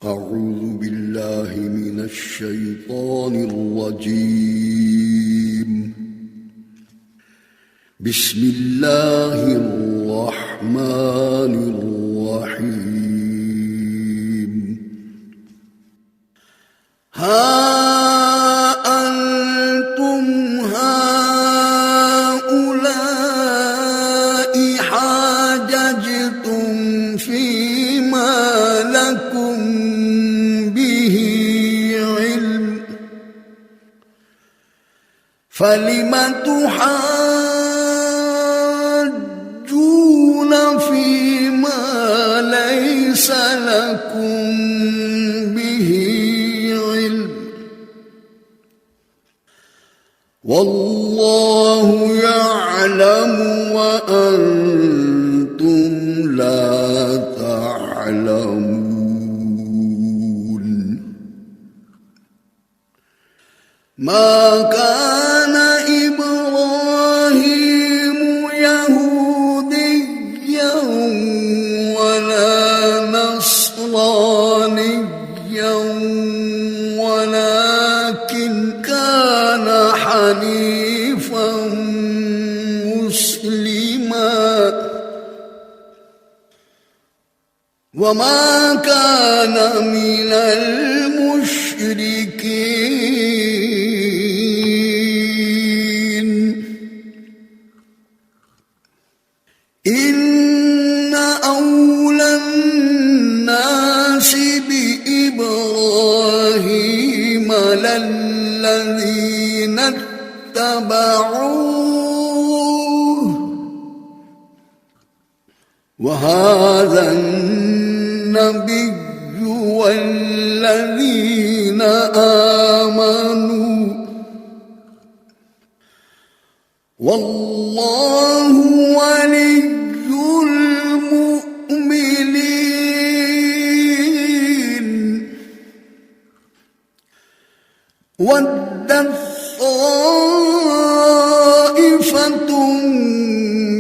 أعوذ بالله من الشيطان الرجيم. بسم الله الرحمن الرحيم. ها أنتم هؤلاء حاججتم فيما لكم به علم، فلم تحاجون فيما ليس لكم به علم، والله يعلم وأنتم لا تعلمون. ما كان إبراهيم يهوديا ولا نصرانيا ولكن كان حنيفا مسلما وما كان من المشركين. إن أولى الناس بإبراهيم للذين اتبعوه وهذا النبي والذين آمنوا، والله ولي المؤمنين. ودت طائفة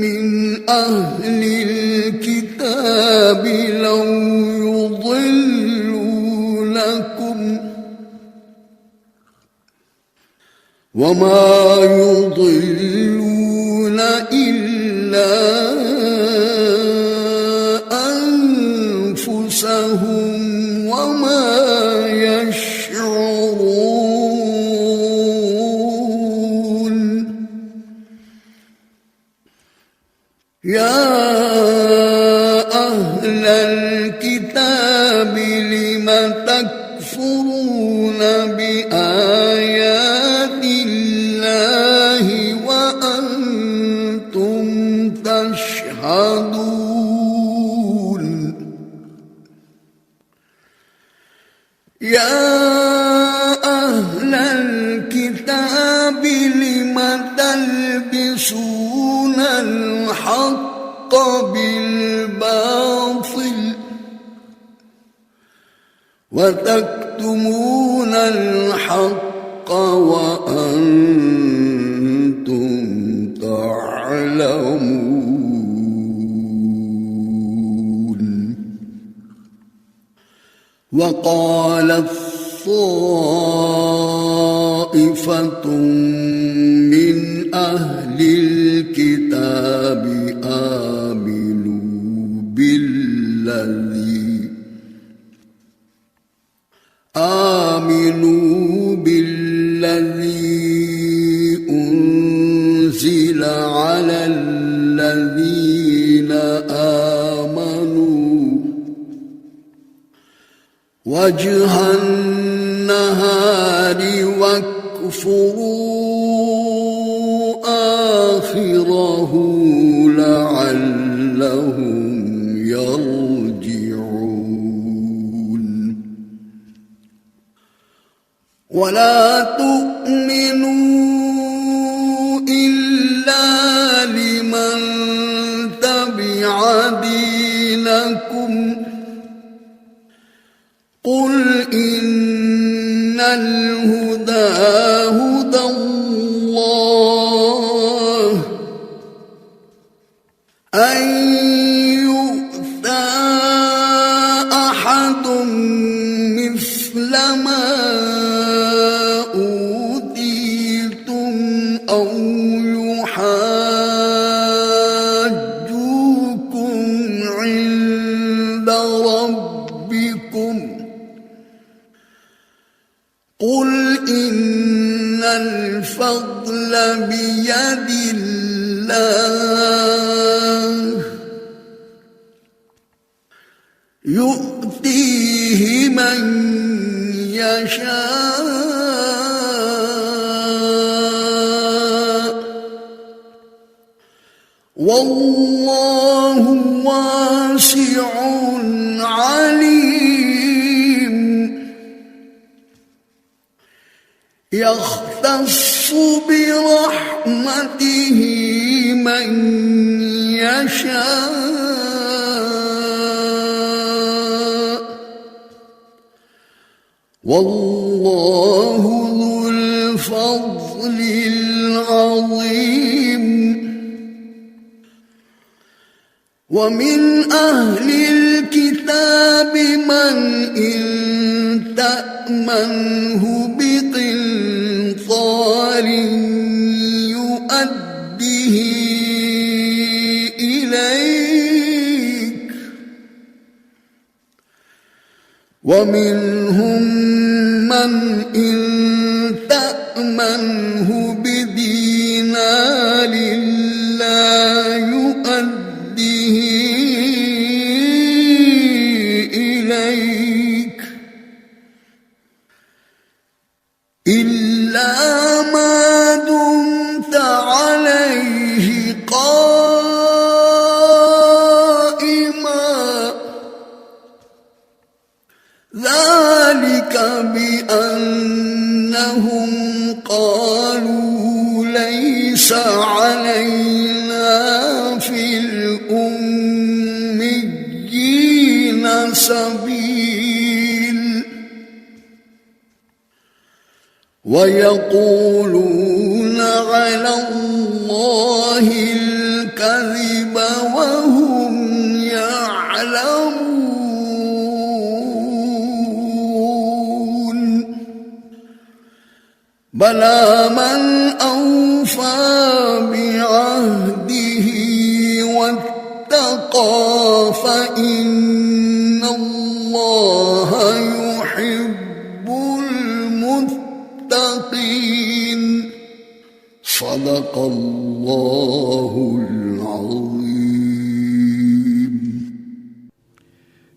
من أهل الكتاب لو يضلونكم وما يضلون إلا أنفسهم وما يشعرون. يا أهل الكتاب لم تكفرون بآيات الله وأنتم تشهدون. يا أهل الكتاب لم تلبسون الحق بالباطل وتكتمون الحق وأنتم تعلمون. وقالت طائفة من أهل الكتاب آمنوا بالذي أنزل على الذين آمنوا وجه النهار واكفروا آخره لعلهم يرجعون. ولا تؤمنوا إلا لمن تبع دينكم، قل إن الهدى هدى الله أن يؤتى أحد مثل ما أوتيتم أو يحاجوكم عند ربكم قل إن الفضل بيد الله يؤتيه من يشاء والله واسع عليم يختص برحمته من يشاء والله ذو الفضل العظيم ومن أهل الكتاب من إن تأمنه بقنطار يؤديه إليك ومنهم من إن تأمنه بدينار لا يؤديه إليك إلا ما دمت عليه قائما ذلك بأنهم قالوا ليس علينا في الأميين سبيل ويقولون على الله الكذب وهم يعلمون بلى من أوفى بعهده واتقى فإن الله يحب المتقين صدق الله العظيم।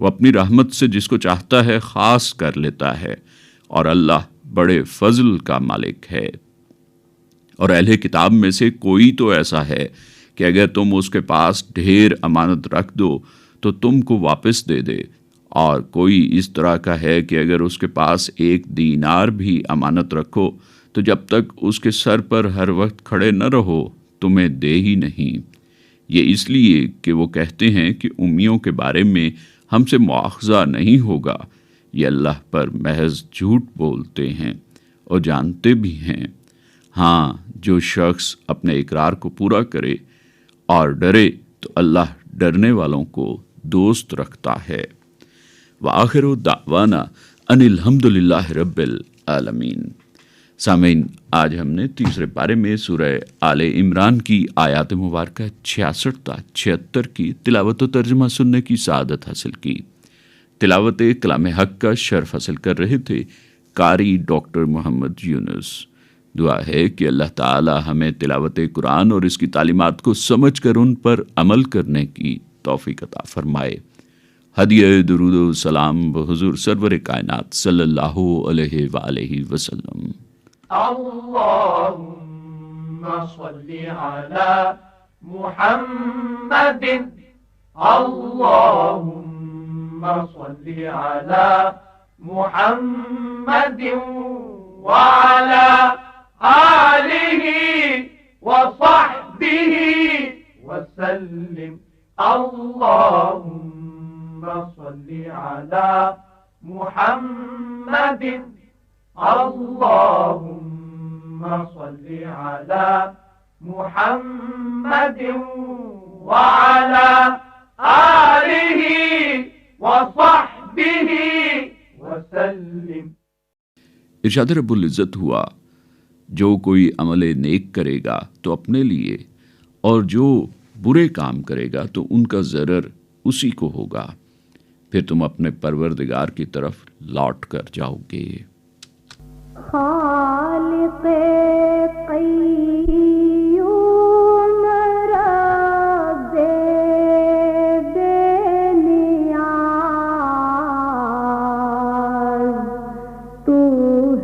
وہ اپنی رحمت سے جس کو چاہتا ہے خاص کر لیتا ہے، اور اللہ بڑے فضل کا مالک ہے۔ اور اہل کتاب میں سے کوئی تو ایسا ہے کہ اگر تم اس کے پاس ڈھیر امانت رکھ دو تو تم کو واپس دے دے، اور کوئی اس طرح کا ہے کہ اگر اس کے پاس 1 دینار بھی امانت رکھو تو جب تک اس کے سر پر ہر وقت کھڑے نہ رہو تمہیں دے ہی نہیں۔ یہ اس لیے کہ وہ کہتے ہیں کہ امیوں کے بارے میں ہم سے مواخذہ نہیں ہوگا، یہ اللہ پر محض جھوٹ بولتے ہیں اور جانتے بھی ہیں۔ ہاں، جو شخص اپنے اقرار کو پورا کرے اور ڈرے تو اللہ ڈرنے والوں کو دوست رکھتا ہے۔ وآخر دعوانا ان الحمد للہ رب العالمین۔ سامعین، آج ہم نے تیسرے پارے میں سورہ آل عمران کی آیات مبارکہ 66 تا 76 کی تلاوت و ترجمہ سننے کی سعادت حاصل کی۔ تلاوت کلام حق کا شرف حاصل کر رہے تھے قاری ڈاکٹر محمد یونس۔ دعا ہے کہ اللہ تعالی ہمیں تلاوت قرآن اور اس کی تعلیمات کو سمجھ کر ان پر عمل کرنے کی توفیق عطا فرمائے۔ ہدیہ درود و سلام بحضور سرور کائنات صلی اللہ علیہ وآلہ وسلم۔ اللهم صل على محمد اللهم صل على محمد وعلى آله وصحبه وسلم اللهم صل على محمد اللهم صل على محمد وعلى آله وصحبه وسلم۔ ارشاد رب العزت ہوا، جو کوئی عمل نیک کرے گا تو اپنے لیے، اور جو برے کام کرے گا تو ان کا ضرر اسی کو ہوگا، پھر تم اپنے پروردگار کی طرف لوٹ کر جاؤ گے۔ خالق قیوم رب بے نیاز، تو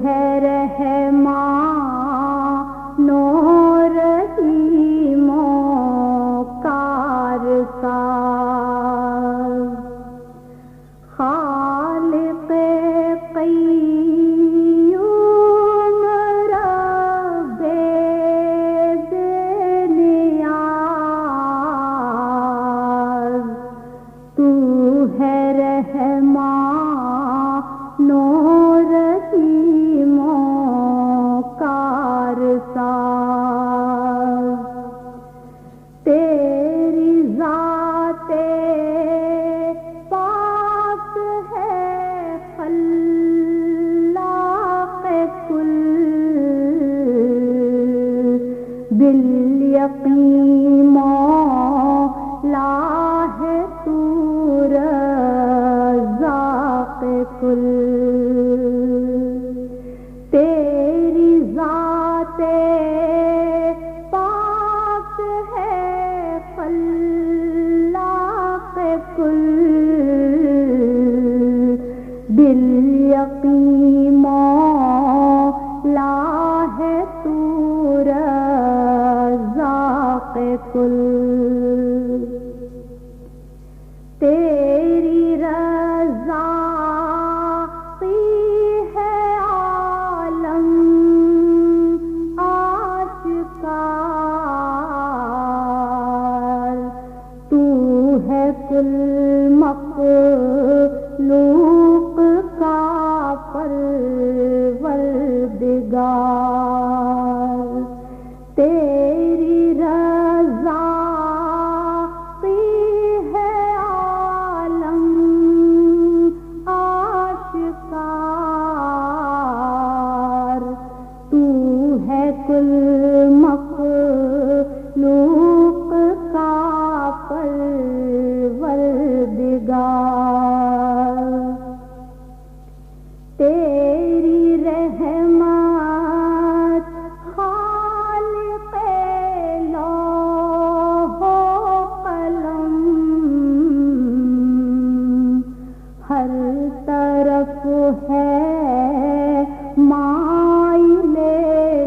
ہے رحمان و رحیم و کارساز۔ خالق قیوم رب بے نیاز، تو ہے رحمان و رحیم و کارساز۔ تیری ذات پاک ہے خلاق کل، بالیقین مولا ہے تو رزاق کل۔ تیری ذات پاک ہے خلاق کل، بالیقین مولا ہے تو رزاق کل۔ تیری رضاقی ہے عالم آشکار، تو ہے کل مخلوق کا پروردگار۔ تیری رضاقی ہے عالم آشکار، تو ہے کل مخلوق کا پروردگار۔ تیری رحمت خالق لوح و قلم، ہے مائل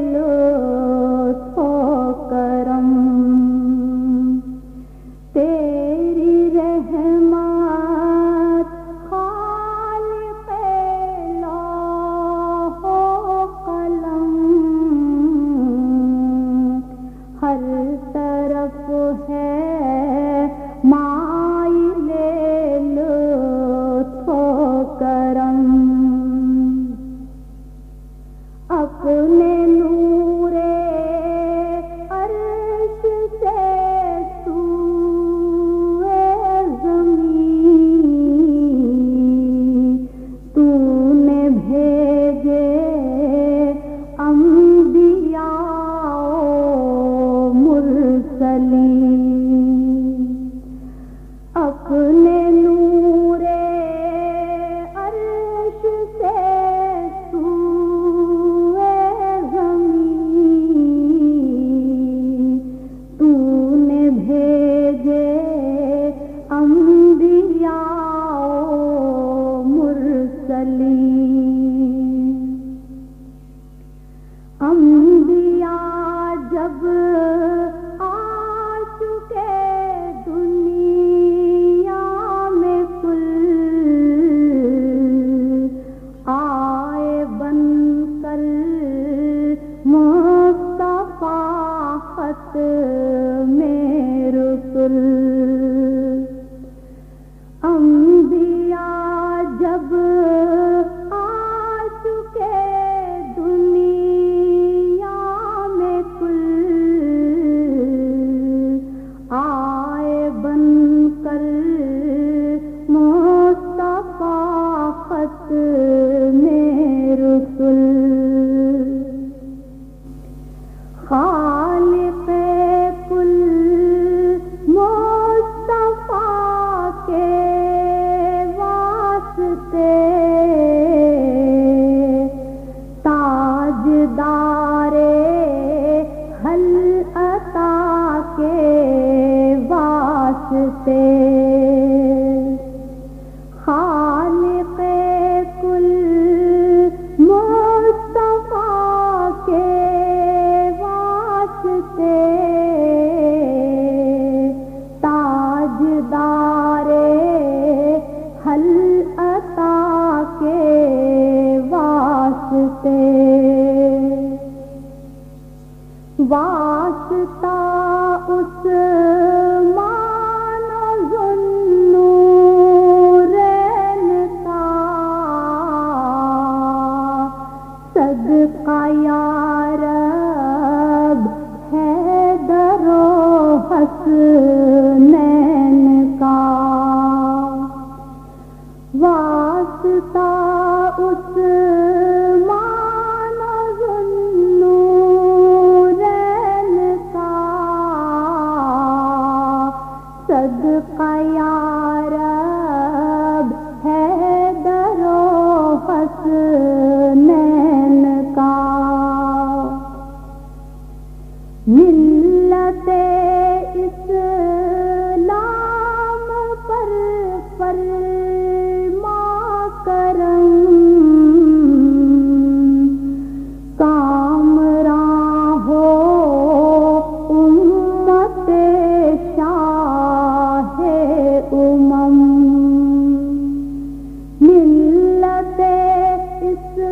لطف و کرم، تیری رحمت خالق لوح و قلم، ہر طرف ہے مائل لطف و کرم، اپنے نور عرش سے سوئے زمین تو نے بھیجے انبیاء و مرسلین، اپنے نور عرش سے سوئے زمین تو نے بھیجے انبیاء و مرسلین، انبیاء جب آ چکے دنیا میں کل، آئے بن کر مصطفیٰ خط میں رسل، انبیاء جب آ چکے دنیا میں کل، آئے بن کر مصطفیٰ خط میں رسل، خالق کل مصطفیٰ کے واسطے، تاجدار حل عطا کے واسطے، خالق کل مصطفیٰ کے واسطے، تاجدار حل عطا کے واسطے، واسطہ عثمان ذوالنورین کا، صدقہ یا رب حیدر و حسنین کا، واسطہ عثمان ذوالنورین کا، صدقہ یا رب حیدر و حسنین کا، ملت اسلام پر فرما کرم، کامراں ہو امت شاہ امم، ملت اسلام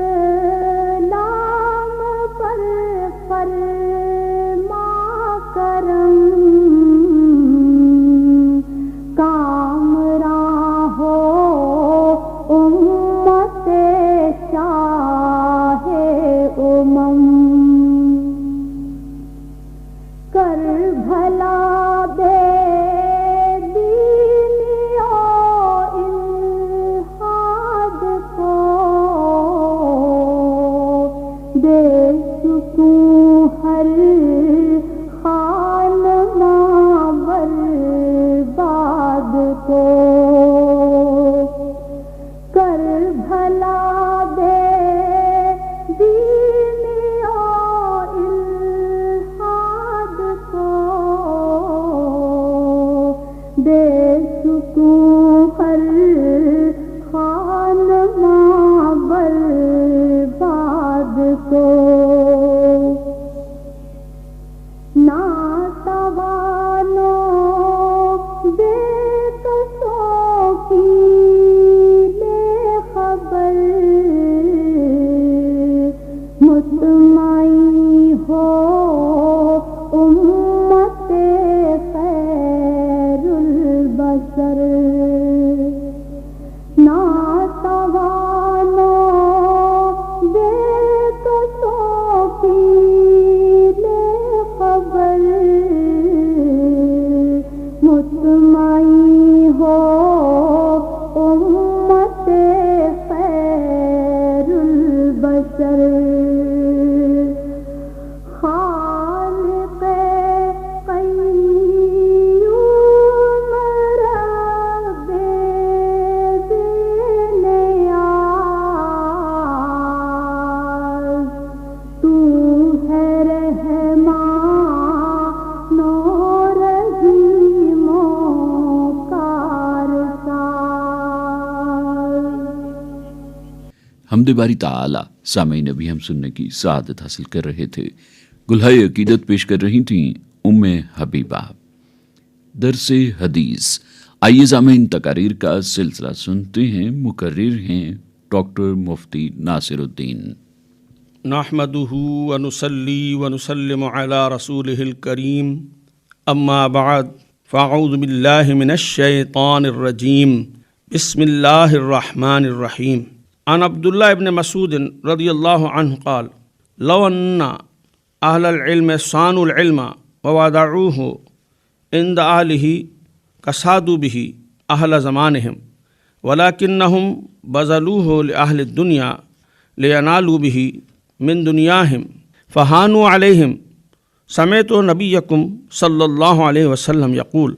حمد باری تعالی سامعین ابھی ہم سننے کی سعادت حاصل کر رہے تھے۔ گلہائے عقیدت پیش کر رہی تھیں ام حبیبہ۔ درس حدیث، آئیے سامعین تقاریر کا سلسلہ سنتے ہیں۔ مقرر ہیں ڈاکٹر مفتی ناصر الدین۔ نحمده ونصلي ونسلم على رسوله الكريم اما بعد فاعوذ بالله من الشيطان الرجيم بسم الله الرحمن الرحيم عن عبد الله بن مسعود رضي الله عنه قال لو ان اهل العلم صانوا العلم ووضعوه عند اهله كسادوا به اهل زمانهم ولكنهم بذلوه لاهل الدنيا لينالوا به من دنیاہم فہانوا علیہم سمعت نبیکم صلی اللہ علیہ وسلم یقول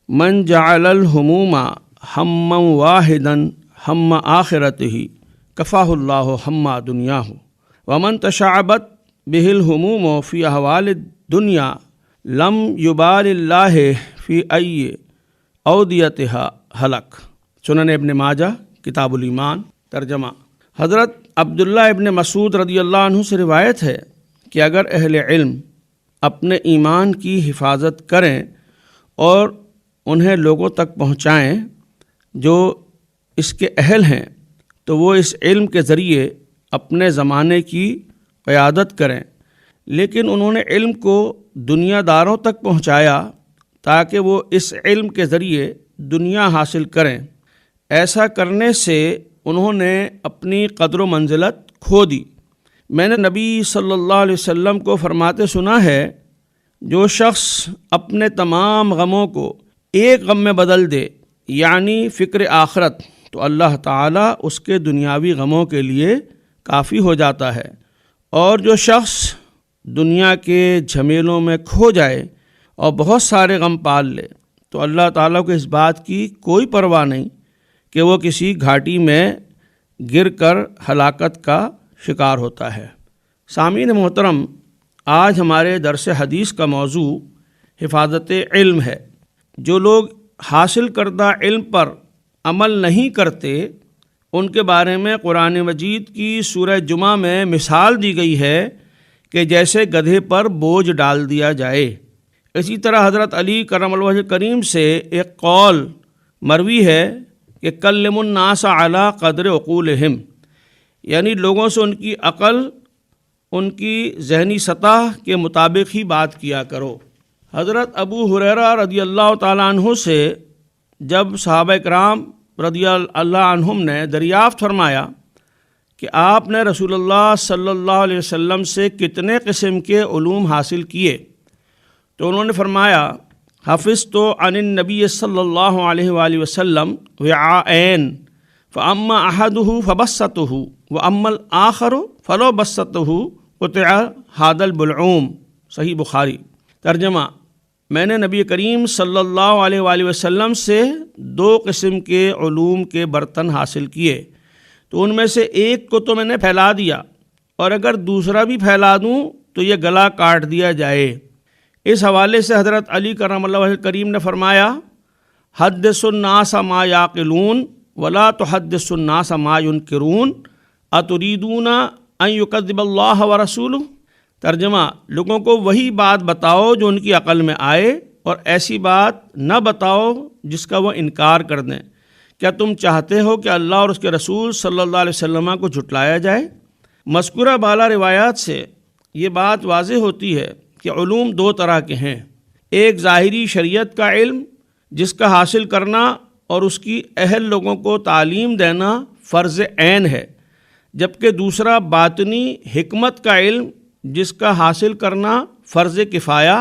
من جعل الہموم ہما واحدا ہم آخرتہ کفاہ اللہ ہم دنیاہ ومن تشعبت بہ الہموم فی احوال الدنیا لم یبال اللہ فی ای اودیتہا ہلک۔ سنن ابن ماجہ کتاب الایمان۔ ترجمہ، حضرت عبداللہ ابن مسعود رضی اللہ عنہ سے روایت ہے کہ اگر اہل علم اپنے ایمان کی حفاظت کریں اور انہیں لوگوں تک پہنچائیں جو اس کے اہل ہیں تو وہ اس علم کے ذریعے اپنے زمانے کی قیادت کریں، لیکن انہوں نے علم کو دنیا داروں تک پہنچایا تاکہ وہ اس علم کے ذریعے دنیا حاصل کریں۔ ایسا کرنے سے انہوں نے اپنی قدر و منزلت کھو دی۔ میں نے نبی صلی اللہ علیہ وسلم کو فرماتے سنا ہے، جو شخص اپنے تمام غموں کو ایک غم میں بدل دے یعنی فکر آخرت، تو اللہ تعالیٰ اس کے دنیاوی غموں کے لیے کافی ہو جاتا ہے، اور جو شخص دنیا کے جھمیلوں میں کھو جائے اور بہت سارے غم پال لے تو اللہ تعالیٰ کو اس بات کی کوئی پرواہ نہیں کہ وہ کسی گھاٹی میں گر کر ہلاکت کا شکار ہوتا ہے۔ سامعین محترم، آج ہمارے درس حدیث کا موضوع حفاظت علم ہے۔ جو لوگ حاصل کردہ علم پر عمل نہیں کرتے ان کے بارے میں قرآن مجید کی سورہ جمعہ میں مثال دی گئی ہے کہ جیسے گدھے پر بوجھ ڈال دیا جائے۔ اسی طرح حضرت علی کرم اللہ وجہ کریم سے ایک قول مروی ہے کہ کلم الناس علی قدر عقولہم، یعنی لوگوں سے ان کی عقل، ان کی ذہنی سطح کے مطابق ہی بات کیا کرو۔ حضرت ابو ہریرہ رضی اللہ تعالیٰ عنہ سے جب صحابہ کرام رضی اللہ عنہم نے دریافت فرمایا کہ آپ نے رسول اللہ صلی اللہ علیہ وسلم سے کتنے قسم کے علوم حاصل کیے، تو انہوں نے فرمایا حفظت عن النبی صلی اللہ علیہ وآلہ وسلم وعاءین فاما احدہ فبسطہ واما الآخر فلو بسطہ قطع ھذا البلعوم۔ صحیح بخاری۔ ترجمہ، میں نے نبی کریم صلی اللہ علیہ وآلہ وسلم سے 2 قسم کے علوم کے برتن حاصل کیے، تو ان میں سے ایک کو تو میں نے پھیلا دیا، اور اگر دوسرا بھی پھیلا دوں تو یہ گلا کاٹ دیا جائے۔ اس حوالے سے حضرت علی کرم اللہ وجہ کریم نے فرمایا حدث الناس ما یعقلون ولا تحدث الناس ما ینکرون اتریدون ان یکذب اللہ ورسولہ۔ ترجمہ، لوگوں کو وہی بات بتاؤ جو ان کی عقل میں آئے، اور ایسی بات نہ بتاؤ جس کا وہ انکار کر دیں۔ کیا تم چاہتے ہو کہ اللہ اور اس کے رسول صلی اللہ علیہ وسلم کو جھٹلایا جائے؟ مذکورہ بالا روایات سے یہ بات واضح ہوتی ہے کہ علوم 2 طرح کے ہیں۔ ایک ظاہری شریعت کا علم جس کا حاصل کرنا اور اس کی اہل لوگوں کو تعلیم دینا فرض عین ہے، جبکہ دوسرا باطنی حکمت کا علم جس کا حاصل کرنا فرض کفایہ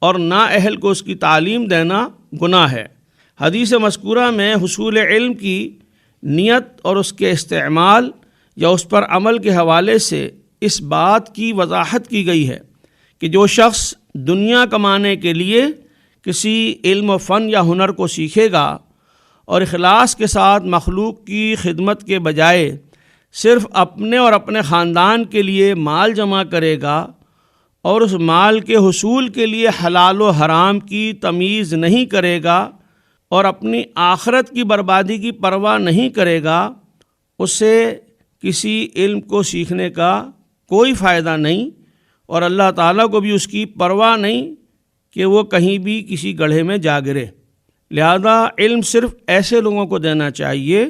اور نااہل کو اس کی تعلیم دینا گناہ ہے۔ حدیث مذکورہ میں حصول علم کی نیت اور اس کے استعمال یا اس پر عمل کے حوالے سے اس بات کی وضاحت کی گئی ہے کہ جو شخص دنیا کمانے کے لیے کسی علم و فن یا ہنر کو سیکھے گا اور اخلاص کے ساتھ مخلوق کی خدمت کے بجائے صرف اپنے اور اپنے خاندان کے لیے مال جمع کرے گا اور اس مال کے حصول کے لیے حلال و حرام کی تمیز نہیں کرے گا اور اپنی آخرت کی بربادی کی پرواہ نہیں کرے گا، اسے کسی علم کو سیکھنے کا کوئی فائدہ نہیں، اور اللہ تعالیٰ کو بھی اس کی پرواہ نہیں کہ وہ کہیں بھی کسی گڑھے میں جا گرے۔ لہذا علم صرف ایسے لوگوں کو دینا چاہیے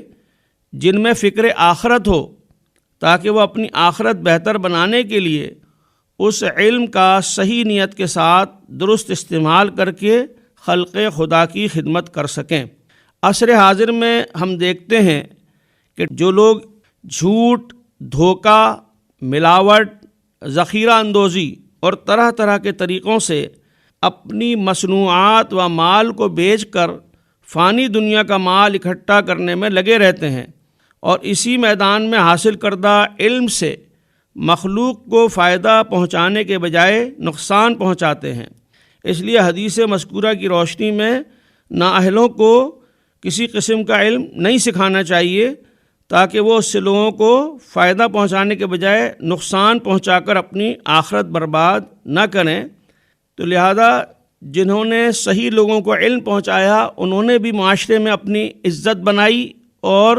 جن میں فکر آخرت ہو، تاکہ وہ اپنی آخرت بہتر بنانے کے لیے اس علم کا صحیح نیت کے ساتھ درست استعمال کر کے خلق خدا کی خدمت کر سکیں۔ عصر حاضر میں ہم دیکھتے ہیں کہ جو لوگ جھوٹ، دھوکہ، ملاوٹ، ذخیرہ اندوزی اور طرح طرح کے طریقوں سے اپنی مصنوعات و مال کو بیچ کر فانی دنیا کا مال اکٹھا کرنے میں لگے رہتے ہیں، اور اسی میدان میں حاصل کردہ علم سے مخلوق کو فائدہ پہنچانے کے بجائے نقصان پہنچاتے ہیں۔ اس لیے حدیث مذکورہ کی روشنی میں نااہلوں کو کسی قسم کا علم نہیں سکھانا چاہیے، تاکہ وہ اس سے لوگوں کو فائدہ پہنچانے کے بجائے نقصان پہنچا کر اپنی آخرت برباد نہ کریں۔ تو لہذا جنہوں نے صحیح لوگوں کو علم پہنچایا، انہوں نے بھی معاشرے میں اپنی عزت بنائی، اور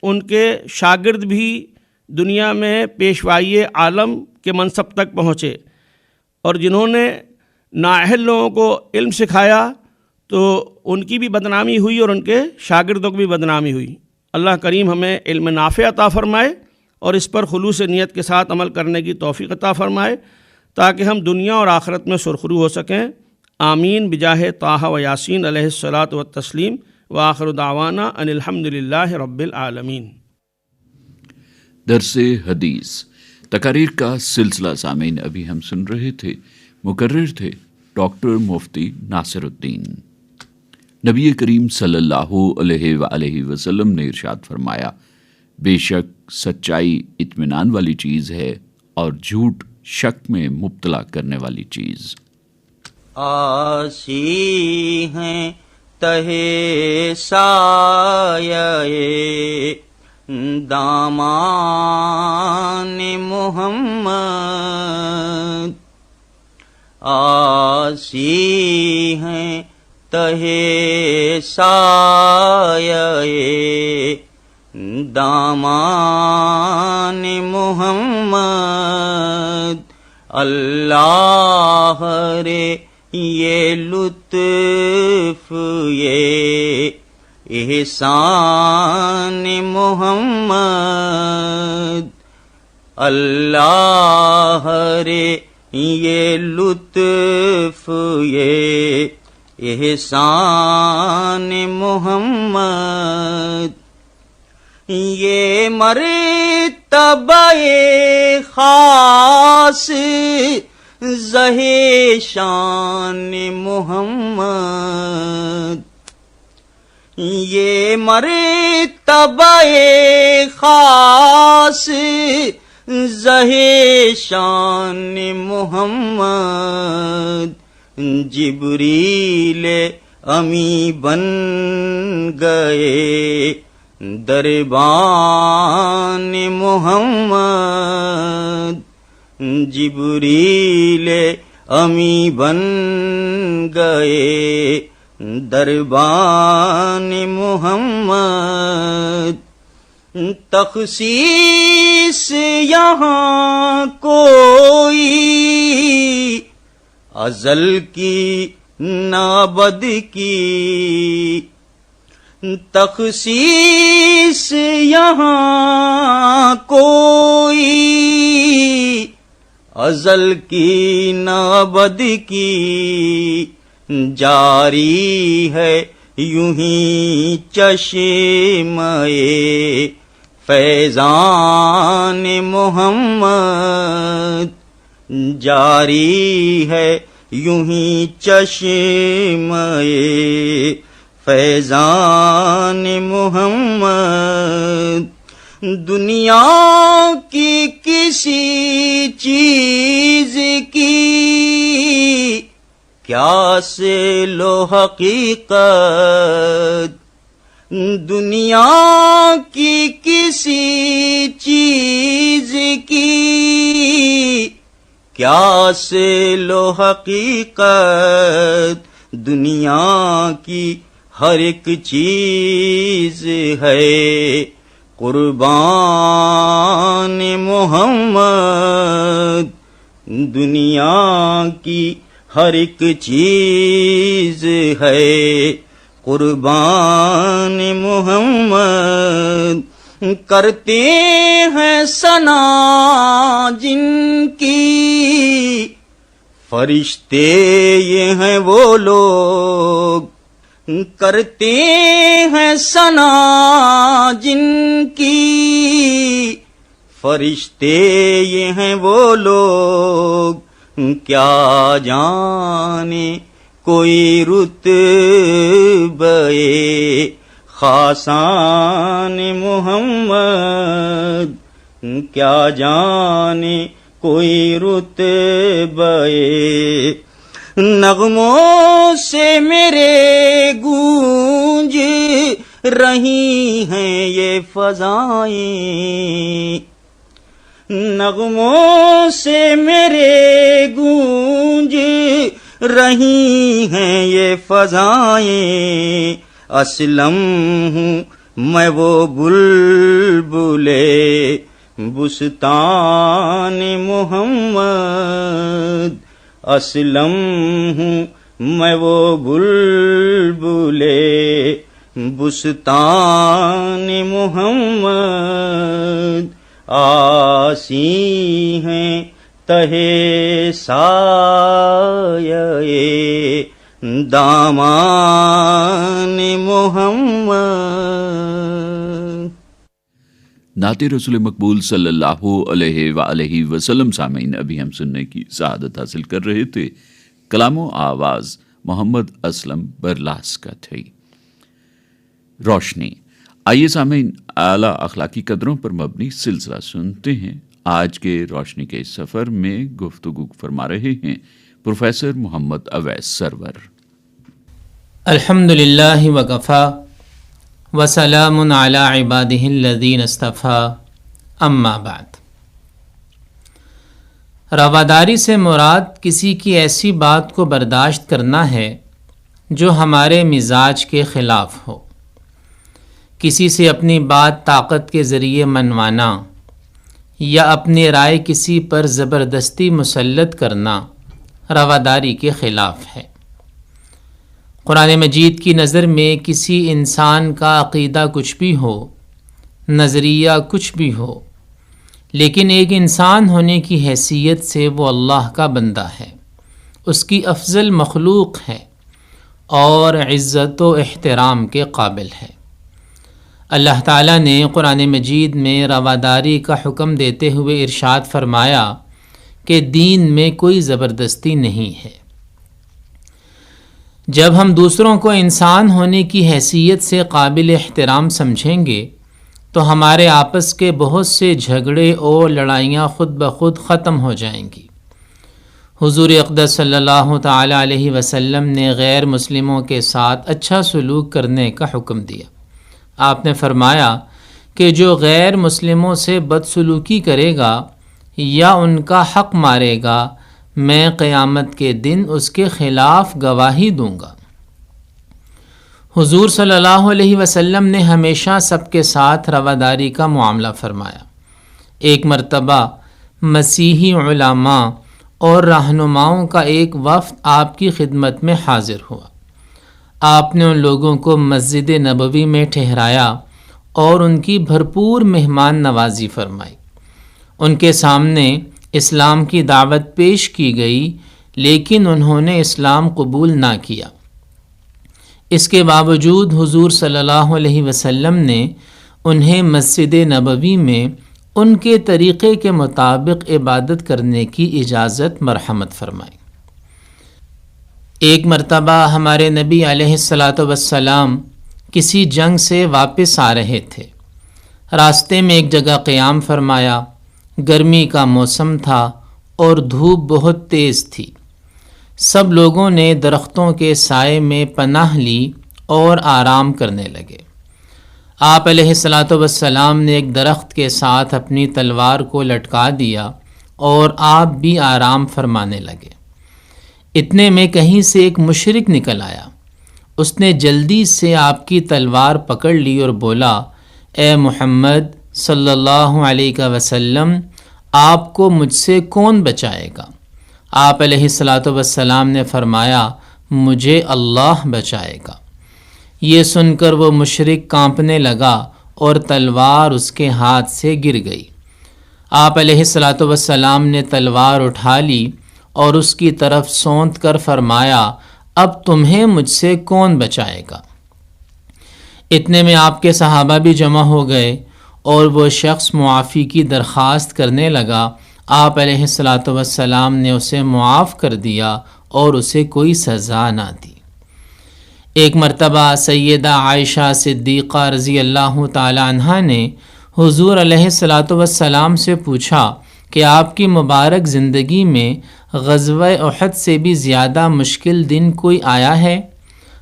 ان کے شاگرد بھی دنیا میں پیشوائی عالم کے منصب تک پہنچے، اور جنہوں نے نااہل لوگوں کو علم سکھایا تو ان کی بھی بدنامی ہوئی اور ان کے شاگردوں کی بھی بدنامی ہوئی۔ اللہ کریم ہمیں علم نافع عطا فرمائے اور اس پر خلوص نیت کے ساتھ عمل کرنے کی توفیق عطا فرمائے، تاکہ ہم دنیا اور آخرت میں سرخرو ہو سکیں۔ آمین بجاہ طٰہٰ و یاسین علیہ الصلاۃ والتسلیم، وآخر دعوانا ان الحمد للہ رب العالمین۔ درس حدیث تقاریر کا سلسلہ سامعین ابھی ہم سن رہے تھے۔ مقرر تھے ڈاکٹر مفتی ناصر الدین۔ نبی کریم صلی اللہ علیہ وآلہ وسلم نے ارشاد فرمایا، بے شک سچائی اطمینان والی چیز ہے اور جھوٹ شک میں مبتلا کرنے والی چیز۔ آسی ہیں تہے سایہ دامان محمد، آسی ہیں تہے سایہ دامان محمد، اللہ رے یہ لطف یہ احسان محمد، اللہ رے یہ لطف یہ احسان محمد، یہ مرتبہ خاص زہ شان محمد، یہ مرتبہ خاص زہ شان محمد، جبریل امی بن گئے دربان محمد، جبریل امی بن گئے دربان محمد، تخصیص یہاں کوئی ازل کی نابد کی، تخصیص یہاں کوئی ازل کی نابد کی، جاری ہے یوں ہی چشمے فیضان محمد، جاری ہے یوں ہی چشمے فیضان محمد، دنیا کی کسی چیز کی کیا سے لو حقیقت، دنیا کی کسی چیز کی کیا سے لو حقیقت، دنیا کی ہر ایک چیز ہے قربان محمد دنیا کی ہر ایک چیز ہے قربان محمد کرتے ہیں ثنا جن کی فرشتے یہ ہیں وہ لوگ کرتے ہیں ثنا جن کی فرشتے یہ ہیں وہ لوگ کیا جانے کوئی رتبہ خاصان محمد کیا جانے کوئی رتبہ نغموں سے میرے گونج رہی ہیں یہ فضائیں نغموں سے میرے گونج رہی ہیں یہ فضائیں اسلم ہوں میں وہ بلبلے بستان محمد اسلم ہوں میں وہ بلبلے بستان محمد آسی ہیں تہے سایہ دامان محمد۔ نعت رسول مقبول صلی اللہ علیہ وآلہ وسلم سامعین، ابھی ہم سننے کی سعادت حاصل کر رہے تھے۔ کلام و آواز محمد اسلم برلاس کا تھی۔ روشنی۔ آئیے سامعین، اعلیٰ اخلاقی قدروں پر مبنی سلسلہ سنتے ہیں۔ آج کے روشنی کے سفر میں گفتگو فرما رہے ہیں پروفیسر محمد اویس سرور۔ الحمدللہ وکفا وسلام علی عبادہ الذین اصطفیٰ، اما بعد۔ رواداری سے مراد کسی کی ایسی بات کو برداشت کرنا ہے جو ہمارے مزاج کے خلاف ہو، کسی سے اپنی بات طاقت کے ذریعے منوانا یا اپنی رائے کسی پر زبردستی مسلط کرنا رواداری کے خلاف ہے۔ قرآن مجید کی نظر میں کسی انسان کا عقیدہ کچھ بھی ہو، نظریہ کچھ بھی ہو، لیکن ایک انسان ہونے کی حیثیت سے وہ اللہ کا بندہ ہے، اس کی افضل مخلوق ہے اور عزت و احترام کے قابل ہے۔ اللہ تعالیٰ نے قرآن مجید میں رواداری کا حکم دیتے ہوئے ارشاد فرمایا کہ دین میں کوئی زبردستی نہیں ہے۔ جب ہم دوسروں کو انسان ہونے کی حیثیت سے قابل احترام سمجھیں گے تو ہمارے آپس کے بہت سے جھگڑے اور لڑائیاں خود بخود ختم ہو جائیں گی۔ حضور اقدس صلی اللہ تعالی علیہ وسلم نے غیر مسلموں کے ساتھ اچھا سلوک کرنے کا حکم دیا۔ آپ نے فرمایا کہ جو غیر مسلموں سے بدسلوکی کرے گا یا ان کا حق مارے گا، میں قیامت کے دن اس کے خلاف گواہی دوں گا۔ حضور صلی اللہ علیہ وسلم نے ہمیشہ سب کے ساتھ رواداری کا معاملہ فرمایا۔ ایک مرتبہ مسیحی علماء اور رہنماؤں کا ایک وفد آپ کی خدمت میں حاضر ہوا۔ آپ نے ان لوگوں کو مسجد نبوی میں ٹھہرایا اور ان کی بھرپور مہمان نوازی فرمائی۔ ان کے سامنے اسلام کی دعوت پیش کی گئی، لیکن انہوں نے اسلام قبول نہ کیا۔ اس کے باوجود حضور صلی اللہ علیہ وسلم نے انہیں مسجد نبوی میں ان کے طریقے کے مطابق عبادت کرنے کی اجازت مرحمت فرمائی۔ ایک مرتبہ ہمارے نبی علیہ السلام کسی جنگ سے واپس آ رہے تھے۔ راستے میں ایک جگہ قیام فرمایا۔ گرمی کا موسم تھا اور دھوپ بہت تیز تھی۔ سب لوگوں نے درختوں کے سائے میں پناہ لی اور آرام کرنے لگے۔ آپ علیہ السلام نے ایک درخت کے ساتھ اپنی تلوار کو لٹکا دیا اور آپ بھی آرام فرمانے لگے۔ اتنے میں کہیں سے ایک مشرک نکل آیا۔ اس نے جلدی سے آپ کی تلوار پکڑ لی اور بولا، اے محمد صلی اللہ علیہ وسلم، آپ کو مجھ سے کون بچائے گا؟ آپ علیہ الصلاۃ والسلام نے فرمایا مجھے اللہ بچائے گا۔ یہ سن کر وہ مشرک کانپنے لگا اور تلوار اس کے ہاتھ سے گر گئی۔ آپ علیہ الصلاۃ والسلام نے تلوار اٹھا لی اور اس کی طرف سونت کر فرمایا اب تمہیں مجھ سے کون بچائے گا؟ اتنے میں آپ کے صحابہ بھی جمع ہو گئے اور وہ شخص معافی کی درخواست کرنے لگا۔ آپ علیہ الصلاۃ والسلام نے اسے معاف کر دیا اور اسے کوئی سزا نہ دی۔ ایک مرتبہ سیدہ عائشہ صدیقہ رضی اللہ تعالی عنہا نے حضور علیہ الصلاۃ والسلام سے پوچھا کہ آپ کی مبارک زندگی میں غزوہ احد سے بھی زیادہ مشکل دن کوئی آیا ہے؟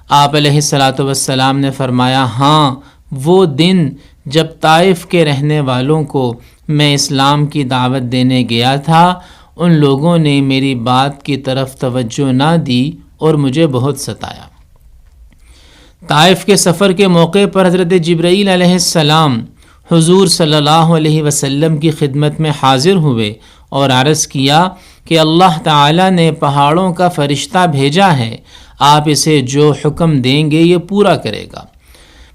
آپ علیہ الصلاۃ والسلام نے فرمایا ہاں، وہ دن جب طائف کے رہنے والوں کو میں اسلام کی دعوت دینے گیا تھا، ان لوگوں نے میری بات کی طرف توجہ نہ دی اور مجھے بہت ستایا۔ طائف کے سفر کے موقع پر حضرت جبرائیل علیہ السلام حضور صلی اللہ علیہ وسلم کی خدمت میں حاضر ہوئے اور عرض کیا کہ اللہ تعالی نے پہاڑوں کا فرشتہ بھیجا ہے، آپ اسے جو حکم دیں گے یہ پورا کرے گا۔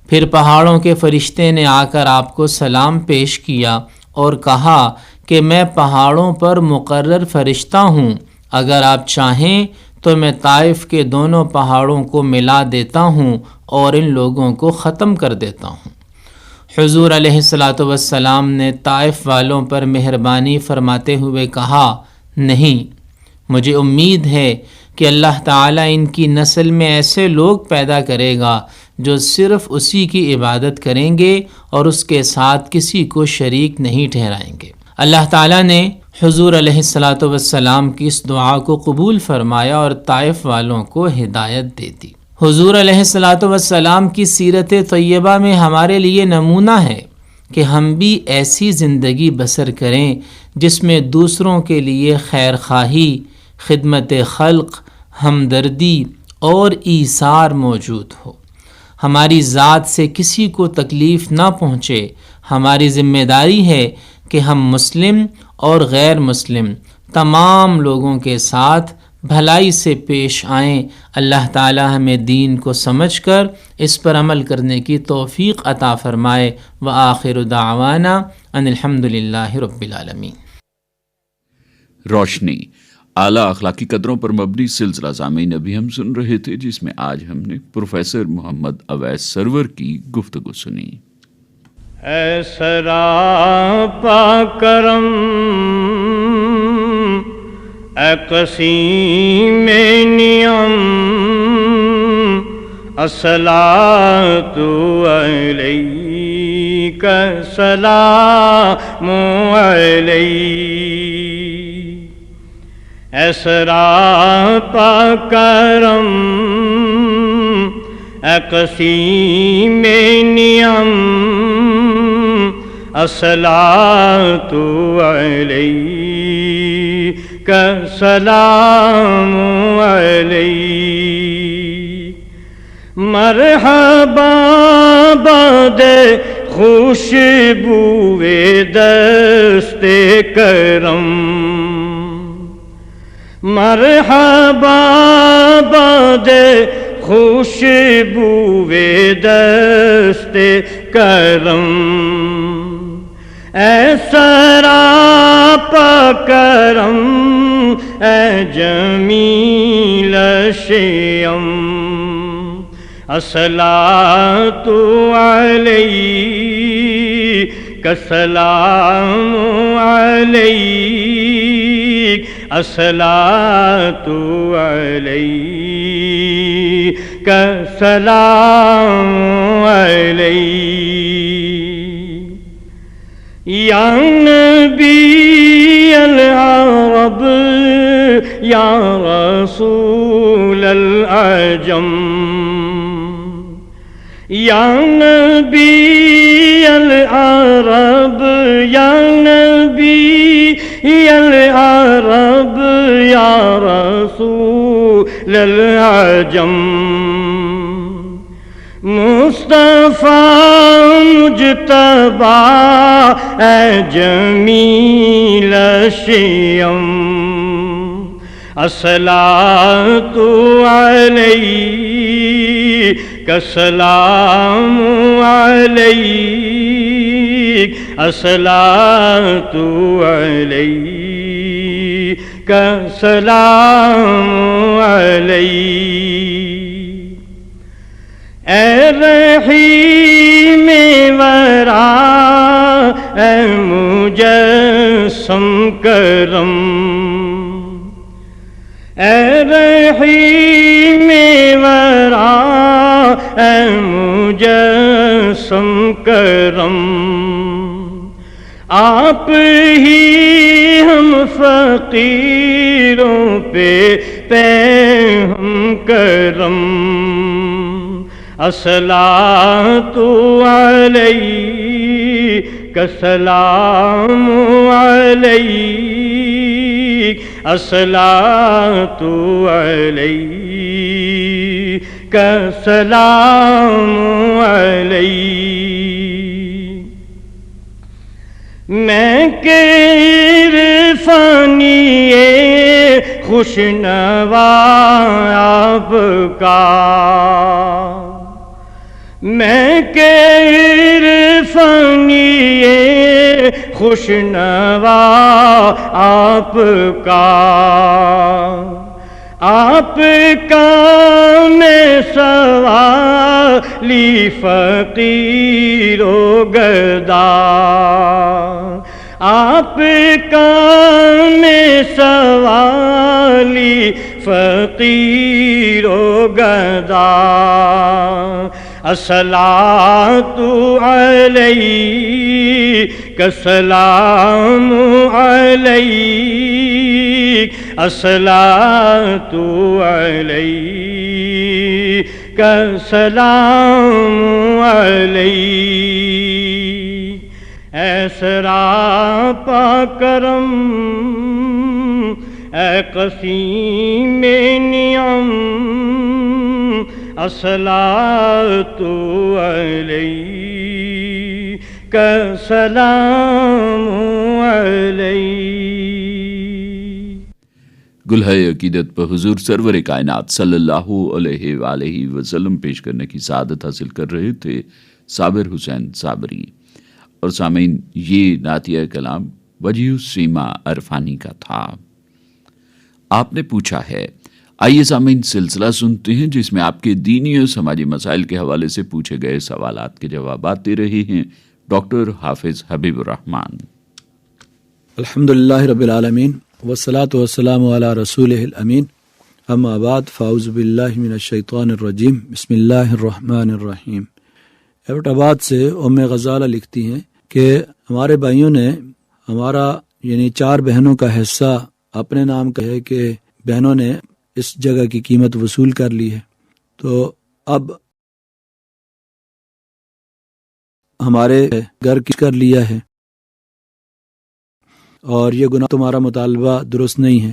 پھر پہاڑوں کے فرشتے نے آ کر آپ کو سلام پیش کیا اور کہا کہ میں پہاڑوں پر مقرر فرشتہ ہوں، اگر آپ چاہیں تو میں طائف کے دونوں پہاڑوں کو ملا دیتا ہوں اور ان لوگوں کو ختم کر دیتا ہوں۔ حضور علیہ الصلاۃ والسلام نے طائف والوں پر مہربانی فرماتے ہوئے کہا نہیں، مجھے امید ہے کہ اللہ تعالیٰ ان کی نسل میں ایسے لوگ پیدا کرے گا جو صرف اسی کی عبادت کریں گے اور اس کے ساتھ کسی کو شریک نہیں ٹھہرائیں گے۔ اللہ تعالیٰ نے حضور علیہ الصلاۃ والسلام کی اس دعا کو قبول فرمایا اور طائف والوں کو ہدایت دے دی۔ حضور علیہ الصلاۃ والسلام کی سیرت طیبہ میں ہمارے لیے نمونہ ہے کہ ہم بھی ایسی زندگی بسر کریں جس میں دوسروں کے لیے خیر خواہی، خدمت خلق، ہمدردی اور ایثار موجود ہو۔ ہماری ذات سے کسی کو تکلیف نہ پہنچے۔ ہماری ذمہ داری ہے کہ ہم مسلم اور غیر مسلم تمام لوگوں کے ساتھ بھلائی سے پیش آئیں۔ اللہ تعالی ہمیں دین کو سمجھ کر اس پر عمل کرنے کی توفیق عطا فرمائے۔ وآخر دعوانا ان الحمدللہ رب العالمین۔ روشنی اعلیٰ اخلاقی قدروں پر مبنی سلسلہ سامعین ابھی ہم سن رہے تھے، جس میں آج ہم نے پروفیسر محمد اویس سرور کی گفتگو سنی۔ اے سراپا کرم، اے قسیم نعم، الصلاۃ علیک سلام علیک۔ اے سراپا کرم، اے قسیم نعم، الصلاۃ علیک سلام علیک۔ مرحبا باد خوشبوئے دست کرم، مرحبا باد خوشبوئے دست کرم۔ اے سراپا کرم، اے جمیل شیم، الصلاۃ علیک سلام علیک، الصلاۃ علیک سلام علیک۔ یا نبی العرب، یا رسول العجم، یا نبی العرب، یا نبی العرب، یا رسول العجم۔ مصطفیٰ مجتبیٰ، اے جمیل الشيم الصلاة عليك السلام عليك الصلاة عليك السلام عليك اے رحیم ورا اے مجسم کرم اے رحیم ورا اے مجسم کرم آپ ہی ہم فقیروں پہ ہم کرم الصلاۃ علیک السلام علیک الصلاۃ علیک السلام علیک میں کہ عرفانی خوش نوا آپ کا میں کہ عرفانی خوش نوا آپ کا آپ کا میں سوالی فقیر و گدا آپ کا میں سوالی فقیر و گدا الصلاۃ علیک السلام علیک الصلاۃ علیک السلام علیک اے سراپا کرم اے قسیم نعم الصلاۃ علیک السلام علیک گلہائے عقیدت پر حضور سرور کائنات صلی اللہ علیہ وآلہ وسلم پیش کرنے کی سعادت حاصل کر رہے تھے صابر حسین صابری۔ اور سامعین، یہ نعتیہ کلام وجیہ السیما عرفانی کا تھا۔ آپ نے پوچھا ہے، آئیے سامعین سلسلہ سنتے ہیں جس میں آپ کے دینی اور سماجی مسائل کے حوالے سے پوچھے گئے سوالات کے جوابات دے رہے ہیں ڈاکٹر حافظ حبیب الرحمان۔ الحمدللہ رب العالمین والصلاة والسلام علی رسولہ الامین، اما بعد فاعوذ باللہ من الشیطان الرجیم، بسم اللہ الرحمن الرحیم۔ ایبٹ آباد سے ام غزالہ لکھتی ہیں کہ ہمارے بھائیوں نے ہمارا یعنی 4 بہنوں کا حصہ اپنے نام کا ہے کہ بہنوں نے اس جگہ کی قیمت وصول کر لی ہے، تو اب ہمارے گھر کی کر لیا ہے اور یہ گناہ تمہارا مطالبہ درست نہیں ہے،